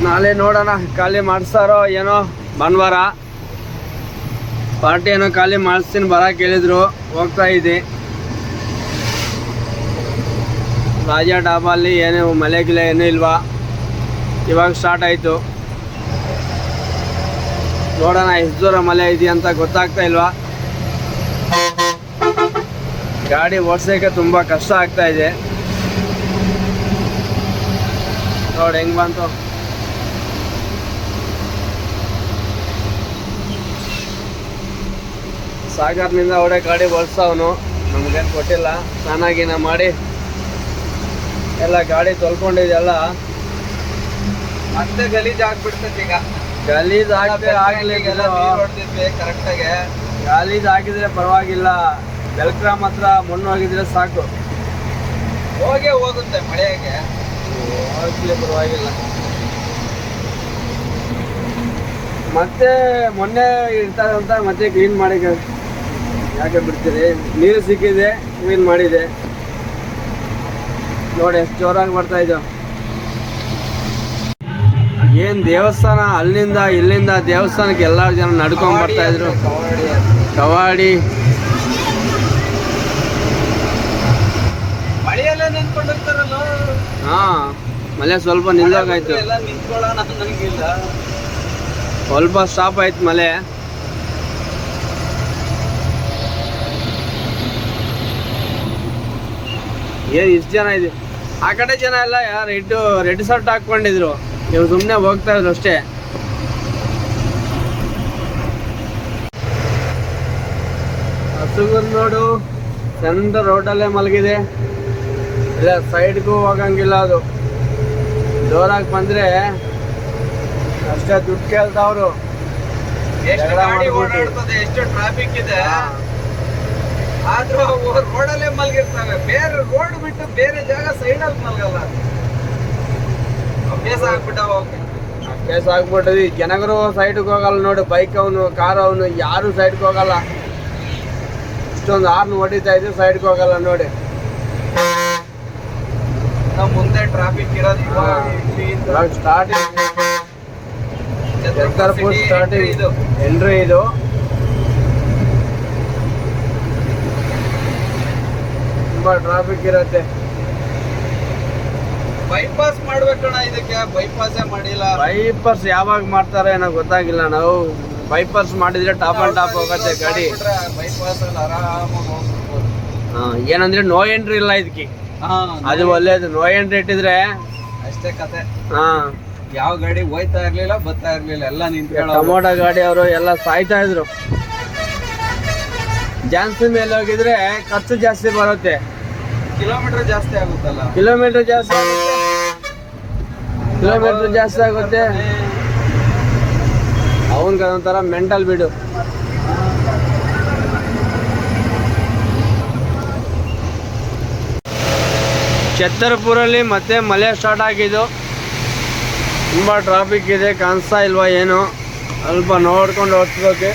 Speaker 2: ನಾಳೆ ನೋಡೋಣ, ಖಾಲಿ ಮಾಡಿಸ್ತಾರೋ ಏನೋ. ಭಾನುವಾರ ಪಾರ್ಟಿ ಏನೋ ಖಾಲಿ ಮಾಡಿಸ್ತೀನಿ ಬರೋಕೆ ಹೇಳಿದ್ರು. ಹೋಗ್ತಾ ಇದ್ದೆ. ರಾಜಾ ಡಾಬಲ್ಲಿ ಏನು ಮಳೆ ಗಿಲೆ ಏನೂ ಇಲ್ವಾ. ಇವಾಗ ಸ್ಟಾರ್ಟ್ ಆಯಿತು. ನೋಡೋಣ ಎಷ್ಟು ದೂರ ಮಳೆ ಇದೆಯಂತ ಗೊತ್ತಾಗ್ತಾ ಇಲ್ವಾ. ಗಾಡಿ ಓಡಿಸೋಕ್ಕೆ ತುಂಬ ಕಷ್ಟ ಆಗ್ತಾ ಇದೆ. ನೋಡಿ ಹೆಂಗೆ ಬಂತು. ಸಾಗರ್ನಿಂದ ಒಡೆ ಗಾಡಿ ಓಡಿಸ್ತಾವನು. ನಮ್ಗೇನು ಕೊಟ್ಟಿಲ್ಲ. ಸ್ನಾನ ಮಾಡಿ ಎಲ್ಲ ಗಾಡಿ ತೊಳ್ಕೊಂಡಿದೆಲ್ಲ
Speaker 1: ಮತ್ತೆ ಗಲೀಜ್ ಆಗ್ಬಿಡ್ತೈತಿ. ಈಗ
Speaker 2: ಗಲೀಜ್ ಆಗಲಿ
Speaker 1: ಕರೆಕ್ಟಾಗಿ
Speaker 2: ಗಲೀಜ್ ಆಗಿದ್ರೆ ಪರವಾಗಿಲ್ಲ. ಬೆಲ್ಕ್ರಾಮ್ ಹತ್ರ ಮಣ್ಣು ಹೋಗಿದ್ರೆ ಸಾಕು,
Speaker 1: ಹೋಗುತ್ತೆ ಮಳೆಗೆ.
Speaker 2: ಹೋಗ್ಲಿ ಪರವಾಗಿಲ್ಲ. ಮತ್ತೆ ಮೊನ್ನೆ ಇರ್ತಾರೆ ಅಂತ ಮತ್ತೆ ಕ್ಲೀನ್ ಮಾಡಿ ಯಾಕೆ ಬಿಡ್ತೀರಿ. ನೀರು ಸಿಕ್ಕಿದೆ, ಕ್ಲೀನ್ ಮಾಡಿದೆ. ನೋಡಿ ಎಷ್ಟು ಜೋರಾಗಿ ಬರ್ತಾ ಇದ್ದೋ. ಏನು ದೇವಸ್ಥಾನ, ಅಲ್ಲಿಂದ ಇಲ್ಲಿಂದ ದೇವಸ್ಥಾನಕ್ಕೆ ಎಲ್ಲರೂ ಜನ ನಡ್ಕೊಂಡು ಬರ್ತಾ ಇದ್ರು. ಕವಾಡಿ
Speaker 1: ಮಳೆಯೆಲ್ಲ ನಿಂತ್ಕೊಂಡಿರ್ತಾರಲ್ಲ.
Speaker 2: ಹಾಂ, ಮಳೆ ಸ್ವಲ್ಪ ನಿಲ್ಲೋಗಾಯ್ತು.
Speaker 1: ನಿಂತ್ಕೊಳ್ಳೋಣ ನನಗಿಲ್ಲ,
Speaker 2: ಸ್ವಲ್ಪ ಸ್ಟಾಪ್ ಆಯ್ತು ಮಳೆ. ಏನು ಇಷ್ಟು ಜನ ಇದೆ. ಆ ಕಡೆ ಜನ ಎಲ್ಲ ರೆಡ್ ಶರ್ಟ್ ಹಾಕ್ಕೊಂಡಿದ್ರು. ಇವ್ರು ಸುಮ್ಮನೆ ಹೋಗ್ತಾ ಇದ್ರು ಅಷ್ಟೇ. ಹಸುಗನ್ ನೋಡು ಚಂದ ರೋಡಲ್ಲೇ ಮಲಗಿದೆ, ಇಲ್ಲ ಸೈಡ್ಗೂ ಹೋಗಂಗಿಲ್ಲ. ಅದು ಜೋರಾಗಿ ಬಂದ್ರೆ ಅಷ್ಟೇ ದುಡ್ಡು ಕೇಳ್ತಾವ್ರು.
Speaker 1: ಎಷ್ಟು ಗಾಡಿ ಓಡಾಡ್ತದೆ, ಎಷ್ಟು ಟ್ರಾಫಿಕ್ ಇದೆ, ಆದ್ರೂ ರೋಡಲ್ಲೇ ಮಲಗಿರ್ತವೆ. ಬೇರೆ ರೋಡ್ ಬಿಟ್ಟು ಬೇರೆ ಜಾಗ ಸೈಡಲ್ಲಿ ಮಲಗಲ್ಲ. ಅಭ್ಯಾಸ
Speaker 2: ಆಗ್ಬಿಟ್ಟది. ಜನಗರು ಸೈಡ್ಗೆ ಹೋಗಲ್ಲ ನೋಡಿ. ಬೈಕ್ ಅವನು, ಕಾರ್ ಅವನು, ಯಾರು ಸೈಡ್ಗೆ ಹೋಗಲ್ಲ. ಇಷ್ಟೊಂದು ಹಾರ್ನ್ ಹೊಡಿತಾ ಇದ್ರು, ಸೈಡ್ಗೆ ಹೋಗಲ್ಲ ನೋಡಿ.
Speaker 1: ನಮ್ಮ ಮುಂದೆ ಟ್ರಾಫಿಕ್ ಇರೋದು
Speaker 2: ಸ್ಟಾರ್ಟಿಂಗ್ ಸ್ಟಾರ್ಟಿಂಗ್ ಎಂಟ್ರಿ ಇದು. ತುಂಬಾ ಟ್ರಾಫಿಕ್ ಇರುತ್ತೆ.
Speaker 1: ಬೈಪಾಸ್ ಮಾಡ್ಬೇಕಣ್ಣ, ಇದಕ್ಕೆ ಬೈಪಾಸೇ ಮಾಡಿಲ್ಲ.
Speaker 2: ಬೈಪಾಸ್ ಯಾವಾಗ ಮಾಡ್ತಾರೆ ಏನೋ ಗೊತ್ತಾಗಿಲ್ಲ. ನಾವು ಬೈಪಾಸ್ ಮಾಡಿದ್ರೆ ಟಾಪ್ ಅಂಡ್ ಟಾಪ್ ಹೋಗುತ್ತೆ ಗಾಡಿ.
Speaker 1: ಬೈಪಾಸ್ ಅಲ್ಲಿ ಆರಾಮಾಗಿ ಹೋಗ್ಬೋದು.
Speaker 2: ಏನಂದ್ರೆ ನೋ ಎಂಟ್ರಿ ಇಲ್ಲ ಇದಕ್ಕೆ, ಅದು ಒಳ್ಳೇದು. ನೋ ಎಂಟ್ರಿ ಇಟ್ಟಿದ್ರೆ
Speaker 1: ಅಷ್ಟೇ ಕತೆ.
Speaker 2: ಹಾ,
Speaker 1: ಯಾವ ಗಾಡಿ ಹೋಯ್ತಾ ಇರ್ಲಿಲ್ಲ, ಬರ್ತಾ ಇರ್ಲಿಲ್ಲ, ಎಲ್ಲ ನಿಂತ್ಕೊಳ್ಳೋ.
Speaker 2: ಟೊಮೊಟೊ ಗಾಡಿ ಅವರು ಎಲ್ಲ ಸಾಯ್ತಾ ಇದ್ರು. ಜಾಸ್ತಿ ಮೇಲೆ ಹೋಗಿದ್ರೆ ಖರ್ಚು ಜಾಸ್ತಿ ಬರುತ್ತೆ,
Speaker 1: ಕಿಲೋಮೀಟರ್ ಜಾಸ್ತಿ ಆಗುತ್ತಲ್ಲ.
Speaker 2: ಕಿಲೋಮೀಟರ್ ಜಾಸ್ತಿ ಆಗುತ್ತೆ. ಅವನ್ಗೆ ಅದೊಂಥರ ಮೆಂಟಲ್ ಬಿಡು. ಛತ್ತರ್ಪುರಲ್ಲಿ ಮತ್ತೆ ಮಳೆ ಸ್ಟಾರ್ಟ್ ಆಗಿದ್ದು. ತುಂಬ ಟ್ರಾಫಿಕ್ ಇದೆ, ಕಾಣಿಸ್ತಾ ಇಲ್ವಾ ಏನು? ಸ್ವಲ್ಪ ನೋಡ್ಕೊಂಡು ಹೋಗ್ಬೇಕು.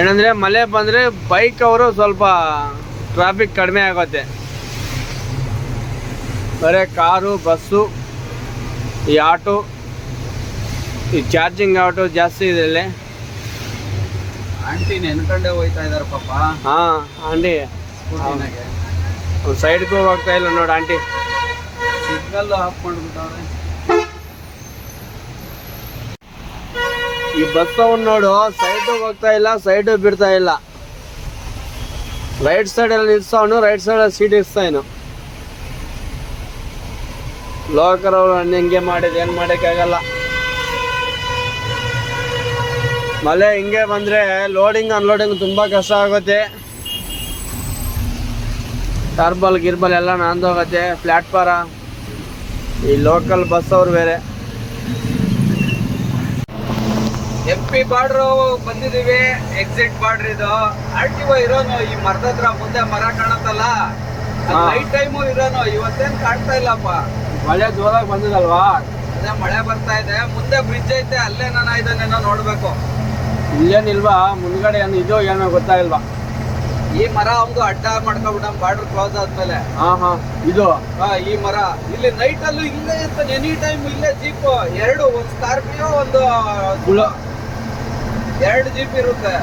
Speaker 2: ಏನಂದರೆ ಮಳೆ ಬಂದರೆ ಬೈಕ್ ಅವರು ಸ್ವಲ್ಪ ಟ್ರಾಫಿಕ್ ಕಡಿಮೆ ಆಗುತ್ತೆ. ಬರೀ ಕಾರು, ಬಸ್ಸು, ಈ ಆಟೋ, ಈ ಚಾರ್ಜಿಂಗ್ ಆಟೋ ಜಾಸ್ತಿ ಇದೆ ಇಲ್ಲಿ.
Speaker 1: ಆಂಟಿ ನೆನ್ಕೊಂಡೇ ಹೋಯ್ತಾ ಇದಾರೆ ಪಾಪ.
Speaker 2: ಹಾಂ, ಆಂಟಿ ಸೈಡ್ಗೂ ಹೋಗ್ತಾ ಇಲ್ಲ ನೋಡಿ. ಆಂಟಿ
Speaker 1: ಸಿಗ್ನಲ್ ಆಫ್ ಮಾಡ್ಬಿಟ್ಟವ್ರೆ.
Speaker 2: ಈ ಬಸ್ ಅವ್ನು ನೋಡು, ಸೈಡ್ ಹೋಗ್ತಾ ಇಲ್ಲ, ಸೈಡ್ ಬಿಡ್ತಾ ಇಲ್ಲ. ರೈಟ್ ಸೈಡ್ ಅಲ್ಲಿ ನಿಲ್ಸವನು, ರೈಟ್ ಸೈಡ್ ಅಲ್ಲಿ ಸೀಟ್ ಇರ್ಸ್ತಾನು. ಲೋಕರ್ ಅವರು ಹಿಂಗೆ ಮಾಡಿದ್ ಏನ್ ಮಾಡಕ್ಕಾಗಲ್ಲ. ಮಳೆ ಹಿಂಗೆ ಬಂದ್ರೆ ಲೋಡಿಂಗ್ ಅನ್ಲೋಡಿಂಗ್ ತುಂಬಾ ಕಷ್ಟ ಆಗುತ್ತೆ. ಟರ್ಬಲ್ ಗಿರ್ಬಲ್ ಎಲ್ಲ ನಾಂದೋಗತ್ತೆ. ಪ್ಲಾಟ್ಫಾರ, ಈ ಲೋಕಲ್ ಬಸ್ ಅವ್ರು ಬೇರೆ.
Speaker 1: MP ಬಾರ್ಡ್ರು ಬಂದಿದೀವಿ, ಎಕ್ಸಿಟ್ ಬಾರ್ಡ್ರ್ ಇದು. RTO ಇರೋನು ಈ ಮರದ ಹತ್ರ ಮುಂದೆ ಮರ ಕಾಣತ್ತಲ್ಲ, ನೈಟ್ ಟೈಮು ಇರೋನು. ಇವತ್ತೇನ್ ಕಾಣ್ತಾ ಇಲ್ಲಪ್ಪ,
Speaker 2: ಮಳೆ ಜೋರಾಗಿ ಬಂದಿದಲ್ವಾ?
Speaker 1: ಅದೇ ಮಳೆ ಬರ್ತಾ ಇದೆ. ಮುಂದೆ ಬ್ರಿಡ್ಜ್ ಐತೆ, ಅಲ್ಲೇ ನಾನು ಇದನ್ನೇನೋ ನೋಡ್ಬೇಕು.
Speaker 2: ಇಲ್ಲೇನಿಲ್ವಾ ಮುಂದ್ಗಡೆ? ಏನು ಇದು ಏನೋ ಗೊತ್ತಾಗಿಲ್ವಾ?
Speaker 1: ಈ ಮರ ಒಂದು ಅಡ್ಡ ಮಾಡ್ಕೊಬಿಟ್ಟ, ಬಾರ್ಡರ್ ಕ್ಲೋಸ್ ಆದ್ಮೇಲೆ.
Speaker 2: ಇದು
Speaker 1: ಈ ಮರ ಇಲ್ಲಿ ನೈಟ್ ಅಲ್ಲೂ ಇಲ್ಲೇ ಇರ್ತಾನೆ, ಎನಿ ಟೈಮ್ ಇಲ್ಲೇ ಜೀಪ್ ಎರಡು, ಒಂದು ಸ್ಕಾರ್ಪಿಯೋ, ಒಂದು ಎರಡು ಜೀಪ್ ಇರುತ್ತೆ.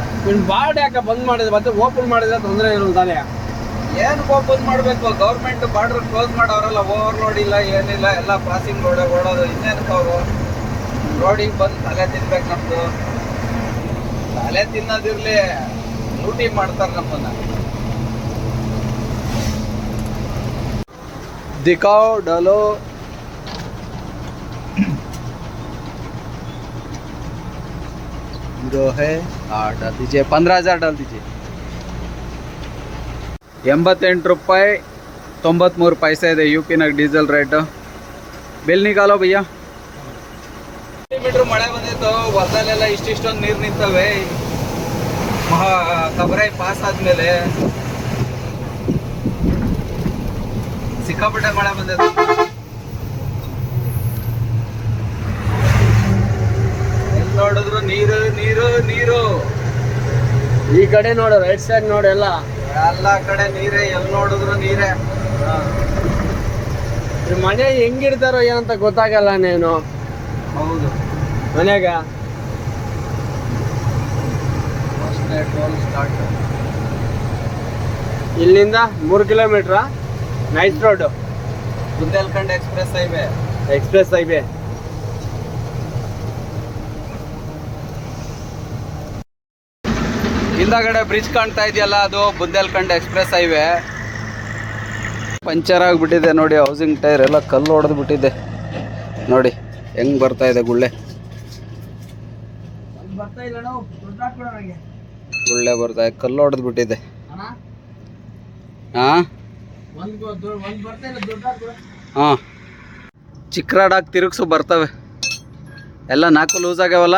Speaker 2: ಬಾರ್ಡ್ ಯಾಕೆ ಬಂದ್ ಮಾಡಿದ್ರೆ ಮತ್ತೆ ಓಪನ್ ಮಾಡಿದ್ರೆ ತೊಂದರೆ ಇರೋದು ತಾನೇ?
Speaker 1: ಏನ್ ಓಪನ್ ಮಾಡ್ಬೇಕು? ಗೌರ್ಮೆಂಟ್ ಬಾರ್ಡರ್ ಕ್ಲೋಸ್ ಮಾಡವ್ರಲ್ಲ, ಓವರ್ಲೋಡ್ ಇಲ್ಲ, ಏನಿಲ್ಲ, ಎಲ್ಲ ಪಾಸಿಂಗ್ ರೋಡ್ ಓಡೋದು. ಇನ್ನೇನಕ್ಕೆ ಅವರು ರೋಡಿಗೆ ಬಂದು ತಲೆ ತಿನ್ಬೇಕು. ನಮ್ದು ತಲೆ ತಿನ್ನೋದಿರ್ಲಿ, ಲೂಟಿ ಮಾಡ್ತಾರೆ ನಮ್ಮನ್ನ. ದಿಖಾओ डालो जो है डाल दीजिए, 15,000 डाल दीजिए. 88 ರೂಪಾಯಿ 93 ಪೈಸೆ ಇದೆ UP-ನಾಗ ಡೀಸೆಲ್ ರೇಟ್. ಬಿಲ್ ನಿಕಾಲೋ ಭಯ್ಯ. ಮೀಟರ್ ಮಳೆ ಬಂದಿತ್ತು, ಹೊಲದಲ್ಲೆಲ್ಲ ಇಷ್ಟಿಷ್ಟೊಂದು ನೀರು ನಿಂತವೆ. ಕಬರೈ ಪಾಸ್ ಆದ್ಮೇಲೆ ಸಿಕ್ಕಾಪಟ್ಟೆ ಮಳೆ ಬಂದಿತ್ತು. ಎಲ್ಲಿ ನೋಡಿದ್ರು ನೀರು ನೀರು ನೀರು.
Speaker 2: ಈ ಕಡೆ ನೋಡು, ರೈಟ್ ಸೈಡ್ ನೋಡು, ಎಲ್ಲ
Speaker 1: ಕಡೆ ನೀರೇ, ಎಲ್ಲಿ ನೋಡಿದ್ರು ನೀರೇ.
Speaker 2: ಮನೆ ಹೆಂಗಿಡ್ತಾರೋ ಏನಂತ ಗೊತ್ತಾಗಲ್ಲ. ನೀನು
Speaker 1: ಹೌದು,
Speaker 2: ಮನ್ಯಾಗ ಇಲ್ಲಿಂದ 3 ಕಿಲೋಮೀಟ್ರ nice road,
Speaker 1: Bundelkhand express highway. ಹಿಂದಗಡೆ ಬ್ರಿಡ್ಜ್ ಕಾಣ್ತಾ ಇದೆಯಲ್ಲ, ಅದು ಬುಂದೇಲ್ಖಂಡ್ ಎಕ್ಸ್ಪ್ರೆಸ್ ಹೈವೇ. ಪಂಚರ್ ಆಗಿಬಿಟ್ಟಿದೆ ನೋಡಿ, ಹೌಸಿಂಗ್ ಟೈರ್ ಎಲ್ಲ ಕಲ್ಲು ಹೊಡೆದು ಬಿಟ್ಟಿದೆ ನೋಡಿ ಹೆಂಗ್ ಬರ್ತಾ ಇದೆ ಗುಳ್ಳೆ. ಒಳ್ಳೆ ಬರ್ತಾ ಕಲ್ಲು ಹೊಡೆದ್ ಬಿಟ್ಟಿದೆ. ಹಾ ಹಾ ಚಿಕ್ಕರಾಡಾಗಿ ತಿರುಗ್ಸು ಬರ್ತವೆ ಎಲ್ಲ. 4 ಲೂಸ್ ಆಗ್ಯಾವಲ್ಲ.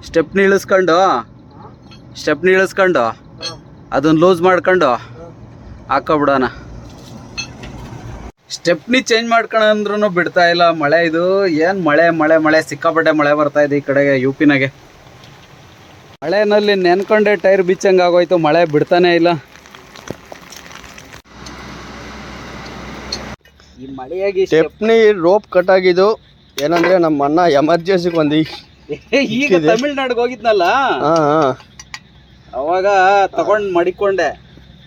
Speaker 1: ಸ್ಟೆಪ್ನಿ ಇಳಿಸ್ಕೊಂಡು ಅದನ್ನ ಲೂಸ್ ಮಾಡ್ಕೊಂಡು ಹಾಕೋಬಿಡೋಣ. ಸ್ಟೆಪ್ನಿ ಚೇಂಜ್ ಮಾಡ್ಕೊಂಡ್ರು ಬಿಡ್ತಾ ಇಲ್ಲ ಮಳೆ. ಇದು ಏನು ಮಳೆ ಸಿಕ್ಕಾಪಟ್ಟೆ ಮಳೆ ಬರ್ತಾ ಇದೆ ಈ ಕಡೆಗೆ UP-ನಾಗೆ. ಮಳೆನಲ್ಲಿ ನೆನ್ಕೊಂಡೆ ಟೈರ್ ಬಿಚ್ಚಂಗೆ ಆಗೋಯ್ತು. ಮಳೆ ಬಿಡ್ತಾನೆ ಇಲ್ಲ. ಈ ಮಳೆಯಾಗಿ
Speaker 2: ಸ್ಟೆಪ್ನಿ ರೋಪ್ ಕಟ್ ಆಗಿದ್ದು ಏನಂದ್ರೆ ನಮ್ಮ ಅಣ್ಣ ಎಮರ್ಜೆನ್ಸಿಗೆ ಬಂದು
Speaker 1: ಈಗ ತಮಿಳ್ನಾಡಿಗೆ ಹೋಗಿದ್ನಲ್ಲ, ಅವಾಗ ತಗೊಂಡ್ ಮಡಿಕೊಂಡೆ.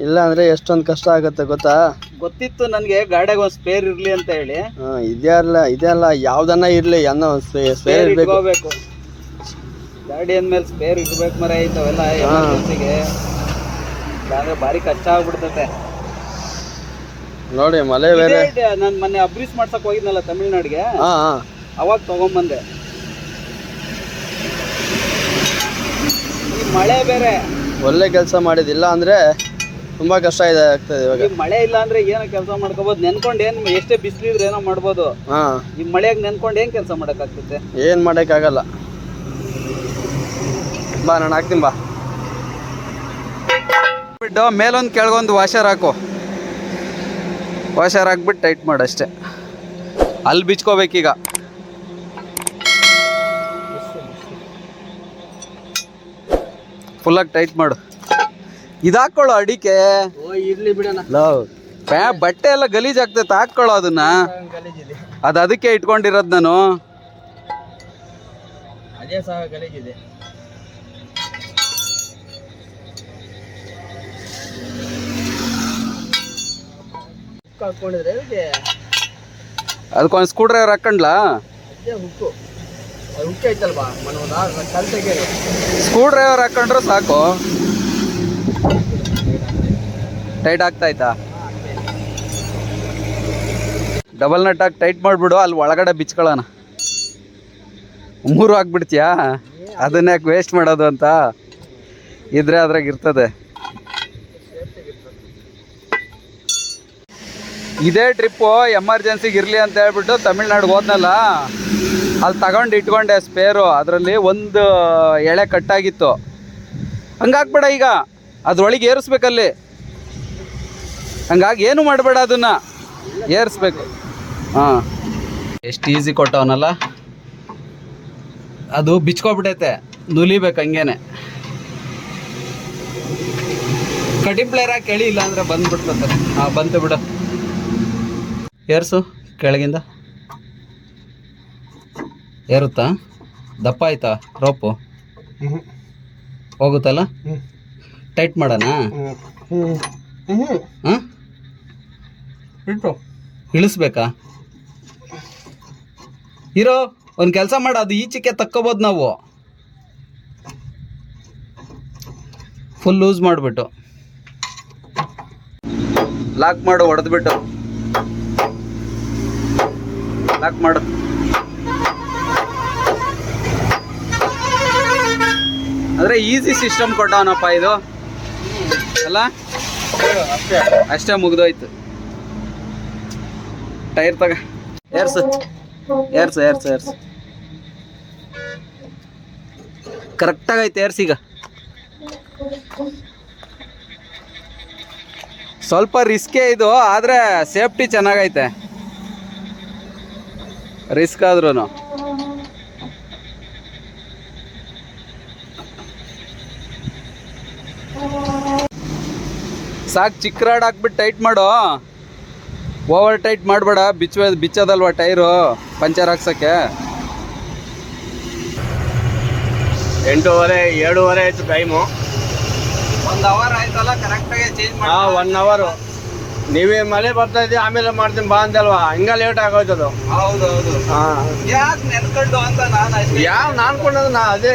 Speaker 2: ಇಲ್ಲ ಅಂದ್ರೆ ಎಷ್ಟೊಂದು ಕಷ್ಟ ಆಗುತ್ತೆ
Speaker 1: ಗೊತ್ತಿತ್ತು ನನಗೆ. ಗಾಡಿಯಾಗ ಒಂದು ಸ್ಪೇರ್ ಇರ್ಲಿ ಅಂತ ಹೇಳಿ.
Speaker 2: ಇದೆಲ್ಲ ಯಾವ್ದನ್ನ ಇರ್ಲಿ ಅನ್ನೋ ಸ್ಪೇರ್
Speaker 1: ಇಟ್ಕೋಬೇಕು. ಗಾಡಿ ಅಂದ್ಮೇಲೆ ಸ್ಪೇರ್ ಇರ್ಬೇಕು ಮರ. ಇಂಥವೆಲ್ಲ ಎಮರ್ಜೆನ್ಸಿಗೆ ಅಂದ್ರೆ ಭಾರಿ ಕಷ್ಟ ಆಗ್ಬಿಡ್ತತೆ
Speaker 2: ನೋಡಿ. ಮಳೆ ಬೇರೆ.
Speaker 1: ನಾನು ಮೊನ್ನೆ ಅಬ್ರೀಸ್ ಮಾಡ್ಸಕ್ ಹೋಗಿದ್ನಲ್ಲ ತಮಿಳ್ನಾಡಿಗೆ, ಅವಾಗ ತಗೊಂಬಂದೆ. ಈ ಮಳೆ ಬೇರೆ
Speaker 2: ಒಳ್ಳೆ ಕೆಲಸ ಮಾಡಿದಿಲ್ಲ ಅಂದ್ರೆ ತುಂಬಾ ಕಷ್ಟ ಆಗ್ತದೆ ಇವಾಗ.
Speaker 1: ಮಳೆ ಇಲ್ಲ ಅಂದ್ರೆ ಏನೋ ಕೆಲಸ ಮಾಡ್ಕೋಬಹುದು. ನೆನ್ಕೊಂಡು ಎಷ್ಟೇ ಬಿಸಿಲಿದ್ರೆ ಏನೋ ಮಾಡ್ಬೋದು. ಈ ಮಳೆಯಾಗ ನೆನ್ಕೊಂಡು ಏನ್ ಕೆಲಸ ಮಾಡಕ್ ಆಗ್ತದೆ?
Speaker 2: ಏನ್ ಮಾಡಕ್ ಆಗಲ್ಲ. ಬಾ ನಾನು ಹಾಕ್ತೀನಿ ಬಾ.
Speaker 1: ಬಿಟ್ಟು ಮೇಲೊಂದು ಕೆಳಗೊಂದು ವಾಷರ್ ಹಾಕು. ವಾಷರ್ ಹಾಕ್ಬಿಟ್ಟು ಟೈಟ್ ಮಾಡಷ್ಟೆ. ಅಲ್ಲಿ ಬಿಚ್ಕೋಬೇಕೀಗ. ಫುಲ್ಲಾಗಿ ಟೈಟ್ ಮಾಡು. ಇದಾಕೊಳ್ಳೋ ಅಡಿಕೆ.
Speaker 2: ಇರ್ಲಿ ಬಿಡೋಣ.
Speaker 1: ಬಟ್ಟೆ ಎಲ್ಲ ಗಲೀಜ್ ಆಗ್ತೈತೆ, ಹಾಕೊಳ್ಳೋ ಅದನ್ನ. ಅದಕ್ಕೆ ಇಟ್ಕೊಂಡಿರೋದು ನಾನು.
Speaker 2: ಅದೇ ಸಹ ಗಲೀಜಿದೆ.
Speaker 1: ಅದಕ್ಕೊಂದು ಸ್ಕ್ರೂ ಡ್ರೈವರ್ ಹಾಕೊಂಡ್ಲಾ? ಸ್ಕ್ರೂ ಡ್ರೈವರ್ ಹಾಕೊಂಡ್ರು ಸಾಕು. ಟೈಟ್ ಆಗ್ತಾಯ್ತಾ? ಡಬಲ್ ನಟ್ ಹಾಕಿ ಟೈಟ್ ಮಾಡಿಬಿಡು. ಅಲ್ಲಿ ಒಳಗಡೆ ಬಿಚ್ಕೊಳ್ಳೋಣ. 3 ಹಾಕ್ಬಿಡ್ತೀಯಾ? ಅದನ್ನ ಯಾಕೆ ವೇಸ್ಟ್ ಮಾಡೋದು ಅಂತ. ಇದ್ರೆ ಅದ್ರಾಗ ಇರ್ತದೆ. ಇದೇ ಟ್ರಿಪ್ಪು ಎಮರ್ಜೆನ್ಸಿಗೆ ಇರಲಿ ಅಂತ ಹೇಳ್ಬಿಟ್ಟು ತಮಿಳ್ನಾಡಿಗೆ ಹೋದ್ನಲ್ಲ, ಅಲ್ಲಿ ತಗೊಂಡು ಇಟ್ಕೊಂಡೆ ಸ್ಪೇರು. ಅದರಲ್ಲಿ ಒಂದು ಎಳೆ ಕಟ್ಟಾಗಿತ್ತು. ಹಂಗಾಕ್ಬೇಡ, ಈಗ ಅದ್ರೊಳಗೆ ಏರಿಸ್ಬೇಕಲ್ಲಿ. ಹಂಗಾಗಿ ಏನು ಮಾಡಬೇಡ, ಅದನ್ನು ಏರಿಸ್ಬೇಕು. ಹಾಂ, ಎಷ್ಟು ಈಸಿ ಕೊಟ್ಟವನಲ್ಲ. ಅದು ಬಿಚ್ಕೊಬಿಟ್ಟೈತೆ, ನುಲಿಬೇಕು ಹಂಗೇನೆ. ಕಟಿಂಗ್ ಪ್ಲೇಯರ್ ಹಾಕಿ ಎಳಿ, ಇಲ್ಲ ಅಂದರೆ ಬಂದ್ಬಿಡ್ತದೆ. ಹಾಂ, ಬಂತು ಬಿಡು. ಏರ್ಸು ಕೆಳಗಿಂದ. ಏರುತ್ತಾ? ದಪ್ಪ ಆಯ್ತಾ ರೋಪು? ಹೋಗುತ್ತಲ್ಲ? ಟೈಟ್ ಮಾಡೋಣ? ಹಾಂ, ಇಳಿಸ್ಬೇಕಾ? ಇರೋ ಒಂದು ಕೆಲಸ ಮಾಡು, ಅದು ಈಚೆಗೆ ತಕ್ಕೋಬೋದು ನಾವು. ಫುಲ್ ಲೂಸ್ ಮಾಡಿಬಿಟ್ಟು ಲಾಕ್ ಮಾಡು. ಹೊಡೆದ್ಬಿಟ್ಟು ಲಾಕ್ ಮಾಡು. ಅಂದರೆ ಈಸಿ ಸಿಸ್ಟಮ್ ಕೊಟ್ಟವನಪ್ಪ ಇದು ಅಲ್ಲ? ಅಷ್ಟೇ ಮುಗಿದೋಯ್ತು. ಟೈರ್ ತಗ, ಏರ್ಸು ಏರ್ಸು ಏರ್ಸು ಏರ್ಸು. ಕರೆಕ್ಟಾಗೈತೆ, ಏರ್ಸೀಗ. ಸ್ವಲ್ಪ ರಿಸ್ಕೇ ಇದು, ಆದರೆ ಸೇಫ್ಟಿ ಚೆನ್ನಾಗೈತೆ. ರಿಸ್ಕ್ ಆದ್ರೂ ಸಾಕು. ಚಿಕ್ಕ ರಾಡ್ ಹಾಕ್ಬಿಟ್ಟು ಟೈಟ್ ಮಾಡು. ಓವರ್ ಟೈಟ್ ಮಾಡಬೇಡ, ಬಿಚ್ಚೋದಲ್ವ ಟೈರು ಪಂಚರ್ ಹಾಕ್ಸೋಕ್ಕೆ.
Speaker 2: 8:30 7:30 ಆಯ್ತು ಟೈಮು.
Speaker 1: 1 ಅವರ್ ಆಯ್ತಲ್ಲ, ಕರೆಕ್ಟಾಗಿ ಚೇಂಜ್ ಮಾಡಿ.
Speaker 2: 1 ಅವರು. ನೀವೇ ಮಳೆ ಬರ್ತಾ ಇದ್ದೀವಿ, ಆಮೇಲೆ ಮಾಡ್ತೀನಿ ಬಾ ಅಂತಲ್ವಾ? ಹಿಂಗ ಲೇಟ್ ಆಗೋಯ್ತದು.
Speaker 1: ಹೌದೌದು. ಯಾಕೆ ನೆನ್ಕೊಂಡು ಅಂತ
Speaker 2: ನಾನು ಅನ್ಕೊಂಡದ್ದು. ನಾ ಅದೇ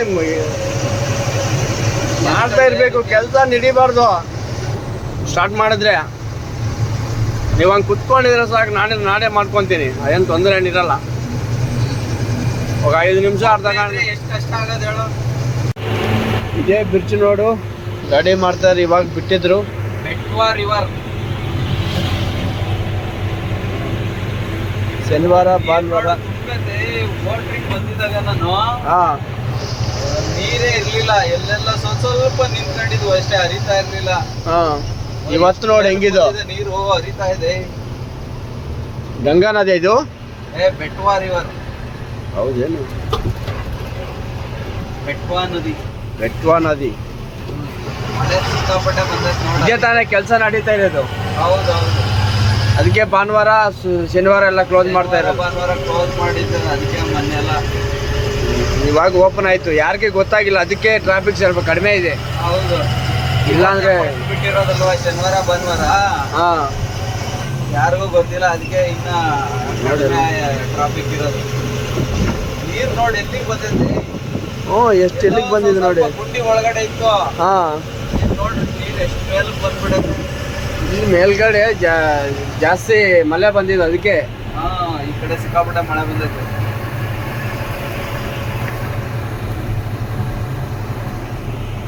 Speaker 2: ಮಾಡ್ತಾ ಇರ್ಬೇಕು, ಕೆಲಸ ನಡಿಬಾರ್ದು. ಸ್ಟಾರ್ಟ್ ಮಾಡಿದ್ರೆ ನೀವು ಹಂಗೆ ಕುತ್ಕೊಂಡಿದ್ರೆ ಸಾಕು, ನಾನೇ ಮಾಡ್ಕೊತೀನಿ. ಅದೇನು ತೊಂದರೆ ಏನಿರಲ್ಲ. ఒక 5 ನಿಮಿಷ ಅರ್ಧ ಗಂಟೆ.
Speaker 1: ಎಷ್ಟು ಕಷ್ಟ ಆಗೋದು ಹೇಳು.
Speaker 2: ಇದೇ ಬ್ರಿಡ್ಜ್ ನೋಡು, ಗಾಡಿ ಮಾಡ್ತಾರೆ, ಇವಾಗ ಬಿಟ್ಟಿದ್ರು.
Speaker 1: ಬೆಟ್ವಾ ರಿವರ್.
Speaker 2: ಶನಿವಾರ ಭಾನುವಾರ
Speaker 1: ಬೋಟ್ರಿಗೆ ಬಂದಿದ್ದಾಗ ನಾನು
Speaker 2: ಹಾ
Speaker 1: ನೀರೇ ಇರ್ಲಿಲ್ಲ, ಎಲ್ಲೆಲ್ಲ ಸ್ವಲ್ಪ ನಿಂತ್ಕೊಂಡಿದ್ವು ಅಷ್ಟೇ, ಹರಿತಾ ಇರ್ಲಿಲ್ಲ.
Speaker 2: ಹಾ ಇವತ್ತು ನೋಡಿ ಹೆಂಗಿದು
Speaker 1: ನೀರು ಹರಿತಾ ಇದೆ.
Speaker 2: ಗಂಗಾ ನದಿ ಇದು.
Speaker 1: ಬೆಟ್ವಾ ರಿವರ್.
Speaker 2: ಹೌದೇನು?
Speaker 1: ಬೆಟ್ವಾ ನದಿ.
Speaker 2: ಬೆಟ್ವಾ ನದಿ.
Speaker 1: ಮಳೆ ಸಿಕ್ಕಾಪಟ್ಟೆ ಬಂದೈತೆ ನೋಡಿ.
Speaker 2: ಇದೇ ತಾನೇ ಕೆಲಸ ನಡೀತಾ ಇರೋದು.
Speaker 1: ಹೌದೌದು.
Speaker 2: ಅದಕ್ಕೆ ಭಾನುವಾರ ಶನಿವಾರ ಎಲ್ಲ ಕ್ಲೋಸ್ ಮಾಡ್ತಾ ಇರೋದು.
Speaker 1: ಭಾನುವಾರ ಕ್ಲೋಸ್ ಮಾಡಿದ್ದಾರೆ, ಅದಕ್ಕೆ ಮೊನ್ನೆ ಎಲ್ಲ
Speaker 2: ಇವಾಗ ಓಪನ್ ಆಯ್ತು. ಯಾರಿಗೆ ಗೊತ್ತಾಗಿಲ್ಲ, ಅದಕ್ಕೆ ಟ್ರಾಫಿಕ್ ಸ್ವಲ್ಪ ಕಡಿಮೆ ಇದೆ.
Speaker 1: ಹೌದು.
Speaker 2: ಇಲ್ಲಾಂದ್ರೆ
Speaker 1: ಬಿಟ್ಟಿರೋದಲ್ವಾ ಶನಿವಾರ ಭಾನುವಾರ,
Speaker 2: ಹಾ
Speaker 1: ಯಾರಿಗೂ ಗೊತ್ತಿಲ್ಲ, ಅದಕ್ಕೆ ಇನ್ನ ಟ್ರಾಫಿಕ್ ಇರೋದು. ನೀರ್ ನೋಡಿ ಎಲ್ಲಿಗೆ ಬಂದೈತಿ.
Speaker 2: ಎಷ್ಟು ಎಲ್ಲಿಗೆ ಬಂದಿದೆ ನೋಡಿ.
Speaker 1: ಗುಂಡಿ ಒಳಗಡೆ ಇತ್ತು.
Speaker 2: ಹಾ
Speaker 1: ನೋಡ್ರಿ ನೀರ್ ಎಷ್ಟು ಮೇಲಕ್ಕೆ ಬಂದ್ಬಿಡತ್ತೆ.
Speaker 2: ಈ ಮೇಲ್ಗಡೆ ಜಾಸ್ತಿ ಮಳೆ ಬಂದಿದೆ, ಅದಕ್ಕೆ
Speaker 1: ಈ ಕಡೆ ಸಿಕ್ಕಾಪಟ್ಟೆ ಮಳೆ ಬಂದೈತೆ.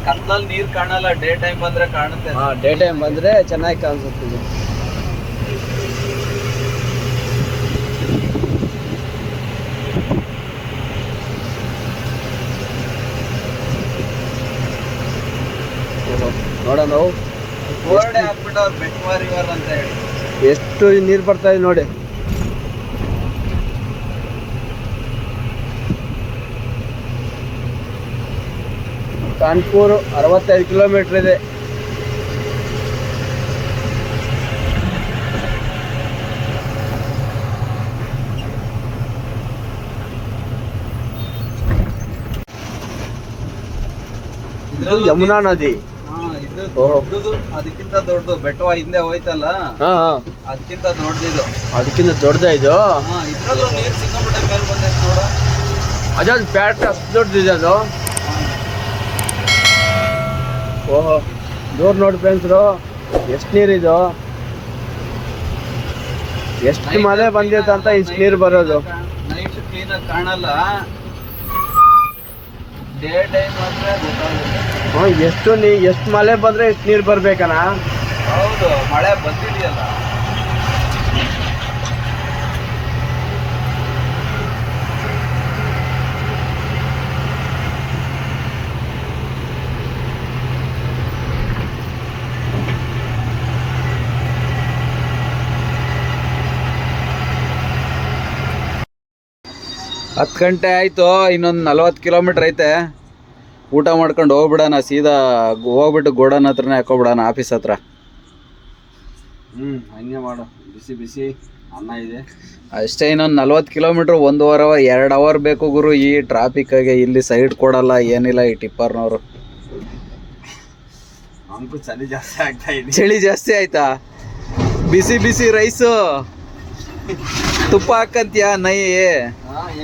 Speaker 1: ಕತ್ಲಲ್ಲಿ ನೀರ್ ಕಾಣಲ್ಲ, ಡೇ ಟೈಮ್ ಬಂದ್ರೆ ಕಾಣುತ್ತೆ.
Speaker 2: ಡೇ ಟೈಮ್ ಬಂದ್ರೆ ಚೆನ್ನಾಗಿ ಕಾಣಿಸುತ್ತೆ. ನೋಡೋಣ ನಾವು
Speaker 1: ಬೋರ್ಡೆ ಹಾಕ್ಬಿಟ್ಟವ್ರು ಬೆಟ್ವಾ ರಿವರ್ ಅಂತ ಹೇಳಿ.
Speaker 2: ಎಷ್ಟು ನೀರು ಬರ್ತಾ ಇದೆ ನೋಡಿ. ಕಾನ್ಪುರ್ 65 ಕಿಲೋಮೀಟರ್ ಇದೆ. ಇದು ಯಮುನಾ ನದಿ.
Speaker 1: ಇದು ದೊಡ್ಡದು, ಅದಕ್ಕಿಂತ ದೊಡ್ಡದು. ಬೆಟ್ವಾ ಹಿಂದೆ ಹೋಯ್ತಲ್ಲ, ಅದಕ್ಕಿಂತ ದೊಡ್ಡದಿದು.
Speaker 2: ಅದಕ್ಕಿಂತ ದೊಡ್ಡದ ಇದು.
Speaker 1: ಇದ್ರಲ್ಲೂ ನೀರ್ ಸಿಕ್ಕಾಪಟ್ಟೆ ಮೇಲೆ ಬಂದೈತೆ ನೋಡ.
Speaker 2: ಅದೊಂದು ಪ್ಯಾಟ್ ಅಷ್ಟು ದೊಡ್ಡದಿದೆ ಅದು. ಓಹೋ, ದೂರ ನೋಡಿ ಫ್ರೆಂಡ್ಸ್ರು, ಎಷ್ಟು ನೀರಿದು, ಎಷ್ಟು ಮಳೆ ಬಂದಿತ್ತು ಅಂತ ಇಷ್ಟು ನೀರು ಬರೋದು.
Speaker 1: ನೈಟ್ ಕ್ಲೀನಾಗಿ ಕಾಣಲ್ಲ, ಡೇ ಟೈಮ್ ಮಾತ್ರ ಗೊತ್ತಾಗುತ್ತೆ.
Speaker 2: ಎಷ್ಟು ಮಳೆ ಬಂದ್ರೆ ಇಷ್ಟು ನೀರು ಬರ್ಬೇಕಣ್ಣ.
Speaker 1: ಹೌದು, ಮಳೆ ಬಂದಿದೆಯಲ್ಲ. ಹತ್ತು ಗಂಟೆ ಆಯ್ತು, ಇನ್ನೊಂದು 40 ಕಿಲೋಮೀಟರ್ ಐತೆ. ಊಟ ಮಾಡ್ಕೊಂಡು ಹೋಗ್ಬಿಡೋಣ, ಸೀದಾ ಹೋಗ್ಬಿಟ್ಟು ಗೋಡನ್ ಹತ್ರನೇ ಹಾಕೋಬಿಡೋಣ, ಆಫೀಸ್ ಹತ್ರ.
Speaker 2: ಹಂಗೆ ಮಾಡು, ಬಿಸಿ ಬಿಸಿ ಅನ್ನ ಇದೆ
Speaker 1: ಅಷ್ಟೇ. ಇನ್ನೊಂದು 40 ಕಿಲೋಮೀಟ್ರ್, 1.5 ಅವರ್ ಬೇಕು ಗುರು. ಈ ಟ್ರಾಫಿಕ್ಕಾಗೆ ಇಲ್ಲಿ ಸೈಡ್ ಕೊಡಲ್ಲ, ಏನಿಲ್ಲ ಈ ಟಿಪ್ಪರ್ನವರು.
Speaker 2: ನಮಗೂ ಚಳಿ ಜಾಸ್ತಿ ಆಗ್ತಾ ಇದೆ.
Speaker 1: ಚಳಿ ಜಾಸ್ತಿ ಆಯ್ತಾ? ಬಿಸಿ ಬಿಸಿ ರೈಸು, ತುಪ್ಪ ಹಾಕಂತೀಯ? ನೈ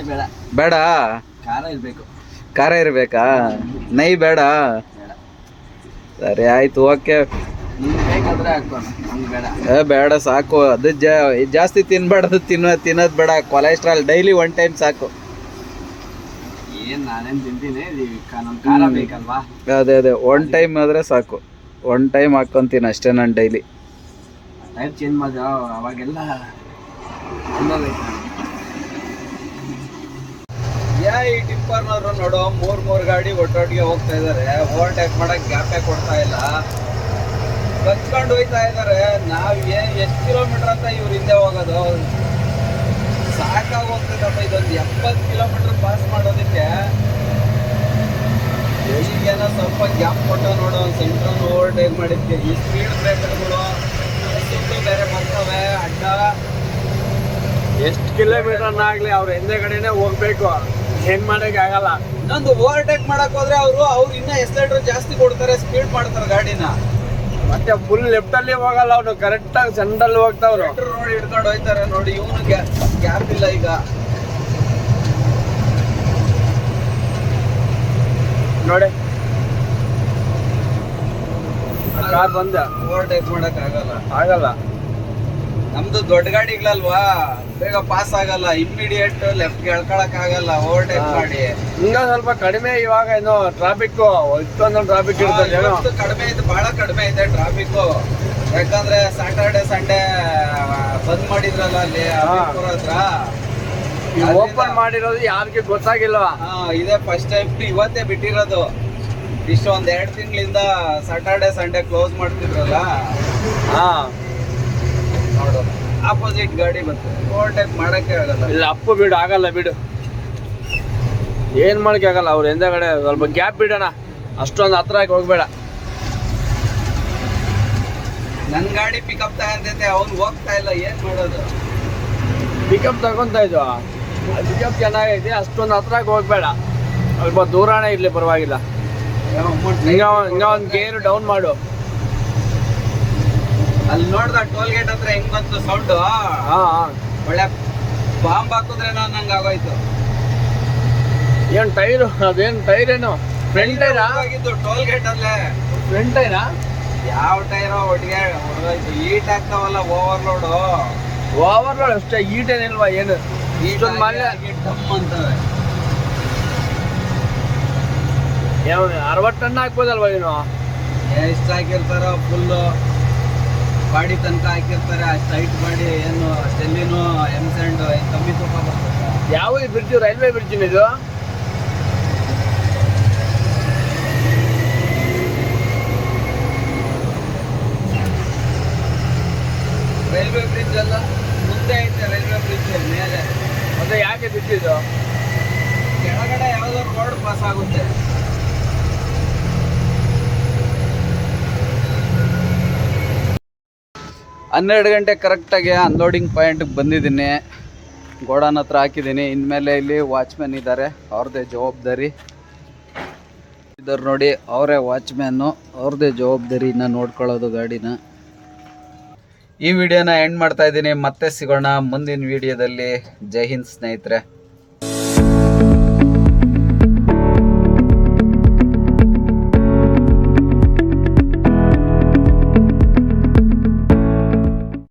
Speaker 2: ಬೇಡ,
Speaker 1: ಬೇಡ,
Speaker 2: ಖಾರ ಇರಬೇಕು.
Speaker 1: ಖಾರ ಇರಬೇಕಾ? ನೈ ಬೇಡ? ಸರಿ ಆಯ್ತು, ಓಕೆ.
Speaker 2: ಬೇಕಾದ್ರೆ ಹಾಕೋಣ, ಬೇಡ.
Speaker 1: ಬೇಡ, ಸಾಕು. ಅದು ಜಾಸ್ತಿ ತಿನ್ಬೇಡದು, ತಿನ್ನೋದು ಬೇಡ. ಕೊಲೆಸ್ಟ್ರಾಲ್ ಡೈಲಿ 1 ಟೈಮ್ ಸಾಕು.
Speaker 2: ಏನು ನಾನೇನು ತಿಂತೀನಿ, ನಮ್ಮ ಖಾರ ಬೇಕಲ್ವಾ?
Speaker 1: ಅದೇ 1 ಟೈಮ್ ಆದ್ರೆ ಸಾಕು. 1 ಟೈಮ್ ಹಾಕ್ಕೊಂತೀನಿ ಅಷ್ಟೇ ನಾನು ಡೈಲಿ.
Speaker 2: ಟೈಪ್ ಚೇಂಜ್ ಮಾಡಿದ ಅವಾಗೆಲ್ಲ
Speaker 1: ಈ ಟಿಪ್ಪರ್ನವ್ರು ನೋಡು, 3 ಗಾಡಿ ಒಟ್ಟೊಟ್ಟಿಗೆ ಹೋಗ್ತಾ ಇದಾರೆ. ಓವರ್ಟೇಕ್ ಮಾಡಕ್ ಗ್ಯಾಪೇ ಕೊಡ್ತಾ ಇಲ್ಲ, ಕಚ್ಕೊಂಡು ಹೋಯ್ತಾ ಇದಾರೆ. ನಾವ್ ಎಷ್ಟು ಕಿಲೋಮೀಟರ್ ಅಂತ ಇವ್ರ ಹಿಂದೆ ಹೋಗೋದು? ಸಾಕಾಗಿ ಹೋಗ್ತದಪ್ಪ. ಇದೊಂದು 70 ಕಿಲೋಮೀಟರ್ ಪಾಸ್ ಮಾಡೋದಕ್ಕೆ ಈಗೇನೋ ಸ್ವಲ್ಪ ಗ್ಯಾಪ್ ಕೊಟ್ಟ ನೋಡು. ಒಂದು ಸೆಂಟ್ರಲ್ ಓವರ್ಟೇಕ್ ಮಾಡಿದ್ಕೆ ಈ ಸ್ಪೀಡ್ ಬ್ರೇಕರ್ಗಳು ಬೇರೆ ಬರ್ತವೆ, ಅಡ್ಡ.
Speaker 2: ಎಷ್ಟು ಕಿಲೋಮೀಟರ್ ಆಗ್ಲಿ ಅವ್ರ ಹಿಂದೆಗಡೆನೆ ಹೋಗ್ಬೇಕು, ಏನ್ ಮಾಡಕ್ ಆಗಲ್ಲ.
Speaker 1: ಇನ್ನೊಂದು ಓವರ್ಟೇಕ್ ಮಾಡಕ್ ಹೋದ್ರೆ ಅವ್ರು ಇನ್ನ ಎಕ್ಸಲೇಟರ್ ಜಾಸ್ತಿ ಕೊಡ್ತಾರೆ, ಸ್ಪೀಡ್ ಮಾಡ್ತಾರೆ ಗಾಡಿನ.
Speaker 2: ಮತ್ತೆ ಫುಲ್ ಲೆಫ್ಟ್ ಅಲ್ಲಿ ಹೋಗಲ್ಲ, ಅವ್ರು ಕರೆಕ್ಟ್ ಆಗಿ ಸೆಂಟ್ರಲ್ ಹೋಗ್ತಾವ್ರು.
Speaker 1: ನೋಡಿ ಹಿಡ್ಕೊಂಡು ಹೋಯ್ತಾರೆ ನೋಡಿ. ಇವನು ಗ್ಯಾಪ್ ಇಲ್ಲ ಈಗ
Speaker 2: ನೋಡಿ. ಕಾರ್ ಬಂದ
Speaker 1: ಓವರ್ಟೇಕ್ ಮಾಡಕ್ ಆಗಲ್ಲ.
Speaker 2: ಆಗಲ್ಲ.
Speaker 1: ನಮ್ದು ದೊಡ್ಡ ಗಾಡಿಗಳಲ್ವಾ ಬೇಗ ಪಾಸ್ ಆಗಲ್ಲ, ಇಮ್ಮಿಡಿಯೇಟ್ ಲೆಫ್ಟ್ ಎಳ್ಕೊಳಕ್ ಆಗಲ್ಲ, ಓವರ್ಟೇಕ್ ಮಾಡಿ.
Speaker 2: ಹಿಂಗ ಸ್ವಲ್ಪ ಕಡಿಮೆ ಇವಾಗ ಏನು ಟ್ರಾಫಿಕ್ ಇಷ್ಟೊಂದು ಟ್ರಾಫಿಕ್ ಇರ್ತದೆ ಏನೋ.
Speaker 1: ಇವತ್ತು ಕಡಿಮೆ ಇದೆ, ಬಹಳ ಕಡಿಮೆ ಇದೆ ಟ್ರಾಫಿಕ್. ಯಾಕಂದ್ರೆ ಸ್ಯಾಟರ್ಡೆ ಸಂಡೇ ಬಂದ್ ಮಾಡಿದ್ರಲ್ಲ ಅಲ್ಲಿ ಅಮೀರ್ಪುರ ಹತ್ರ.
Speaker 2: ಓಪನ್ ಮಾಡಿರೋದು ಯಾರಿಗೆ ಗೊತ್ತಾಗಿಲ್ವಾ?
Speaker 1: ಇದೇ ಫಸ್ಟ್ ಟೈಮ್ ಇವತ್ತೇ ಬಿಟ್ಟಿರೋದು. ಇಷ್ಟು ಒಂದ್ 2 ತಿಂಗಳಿಂದ ಸ್ಯಾಟರ್ಡೆ ಸಂಡೇ ಕ್ಲೋಸ್ ಮಾಡ್ತಿದ್ರಲ್ಲ. ನೋಡು ಆಪೋಸಿಟ್ ಗಾಡಿ ಬರ್ತದೆ, ಓವರ್ಟೇಕ್ ಮಾಡಕ್ಕೆ ಆಗಲ್ಲ.
Speaker 2: ಇಲ್ಲ ಅಪ್ಪು ಬಿಡು, ಆಗಲ್ಲ ಬಿಡು, ಏನ್ ಮಾಡಕ್ಕೆ ಆಗಲ್ಲ. ಅವ್ರ ಹಿಂದಗಡೆ ಸ್ವಲ್ಪ ಗ್ಯಾಪ್ ಬಿಡೋಣ, ಅಷ್ಟೊಂದು ಹತ್ರ ಆಗಿ ಹೋಗ್ಬೇಡ.
Speaker 1: ನನ್ ಗಾಡಿ ಪಿಕಪ್ ತಗಂತೈತೆ, ಅವ್ನು ಹೋಗ್ತಾ ಇಲ್ಲ, ಏನ್ ಮಾಡೋದು?
Speaker 2: ಪಿಕಪ್ ತಗೊಂತ ಇದ್ವ, ಪಿಕಪ್ ಚೆನ್ನಾಗೈತಿ, ಅಷ್ಟೊಂದು ಹತ್ರ ಆಗಿ ಹೋಗ್ಬೇಡ, ಸ್ವಲ್ಪ ದೂರನೇ ಇರ್ಲಿ ಪರವಾಗಿಲ್ಲ. ಹಿಂಗ ಒಂದು ಗೇರ್ ಡೌನ್ ಮಾಡು.
Speaker 1: ಅಲ್ಲಿ ನೋಡ್ದ ಟೋಲ್ ಗೇಟ್ ಹತ್ರ ಹೆಂಗ್ ಬಂತು ಸೌಂಡ್, ಒಳ್ಳೆ ಬಾಂಬ್ ಹಾಕಿದ್ರೆ ನಂಗೆ ಆಗೋಯ್ತು.
Speaker 2: ಏನ್ ಟೈರು, ಅದೇನು ಟೈರ್ ಏನು ಫ್ರಂಟ್ ಟೈರಾ?
Speaker 1: ಆಗಿದ್ದು ಟೋಲ್ ಗೇಟ್ ಅಲ್ಲೇ.
Speaker 2: ಫ್ರಂಟ್ ಟೈರಾ?
Speaker 1: ಯಾವ ಟೈರೋ ಒಟ್ಟಿಗೆ ಹೊಡೆದೋಯ್ತು. ಈಟ್ ಆಗ್ತಾವಲ್ಲ ಓವರ್ಲೋಡು.
Speaker 2: ಓವರ್ಲೋಡ್ ಅಷ್ಟೇ, ಈಟ್ ಏನಿಲ್ವಾ? ಏನು ಇಷ್ಟೊಂದು ಮಾಡಿ
Speaker 1: ಡಮ್ ಅಂತವೆ.
Speaker 2: 60 ಟನ್ ಹಾಕ್ಬೋದಲ್ವಾ ಏನು?
Speaker 1: ಎಷ್ಟು ಹಾಕಿರ್ತಾರೋ ಫುಲ್ಲು ಬಾಡಿ ತನಕ ಹಾಕಿರ್ತಾರೆ. ಅಷ್ಟು ಹೈಟ್ ಮಾಡಿ ಏನು ಅಷ್ಟೆಲ್ಲಿನೂ ಎಮ್ಸೆಂಡ್ ಕಮ್ಮಿ ತೂಕ ಬರ್ತದೆ.
Speaker 2: ಯಾವ ಬ್ರಿಡ್ಜ್? ರೈಲ್ವೆ ಬ್ರಿಡ್ಜ್ ಇದು?
Speaker 1: ರೈಲ್ವೆ ಬ್ರಿಡ್ಜ್ ಅಲ್ಲ, ಮುಂದೆ ಐತೆ ರೈಲ್ವೆ ಬ್ರಿಡ್ಜ್ ಮೇಲೆ.
Speaker 2: ಮತ್ತೆ ಯಾಕೆ ಬಿಟ್ಟಿದ್ದು?
Speaker 1: ಕೆಳಗಡೆ ಯಾವ್ದೋ ರೋಡ್ ಪಾಸ್ ಆಗುತ್ತೆ. 12 ಗಂಟೆ ಕರೆಕ್ಟಾಗಿ ಅನ್ಲೋಡಿಂಗ್ ಪಾಯಿಂಟ್ಗೆ ಬಂದಿದ್ದೀನಿ. ಗೋಡನ್ ಹತ್ರ ಹಾಕಿದ್ದೀನಿ. ಇನ್ಮೇಲೆ ಇಲ್ಲಿ ವಾಚ್ಮ್ಯಾನ್ ಇದ್ದಾರೆ, ಅವ್ರದ್ದೇ ಜವಾಬ್ದಾರಿ ಇದ್ದಾರೆ ನೋಡಿ. ಅವರೇ ವಾಚ್ಮ್ಯಾನು, ಅವ್ರದ್ದೇ ಜವಾಬ್ದಾರಿನ ನೋಡ್ಕೊಳ್ಳೋದು ಗಾಡಿನ. ಈ ವಿಡಿಯೋನ ಎಂಡ್ ಮಾಡ್ತಾ ಇದ್ದೀನಿ. ಮತ್ತೆ ಸಿಗೋಣ ಮುಂದಿನ ವಿಡಿಯೋದಲ್ಲಿ. ಜೈ ಹಿಂದ್ ಸ್ನೇಹಿತರೆ.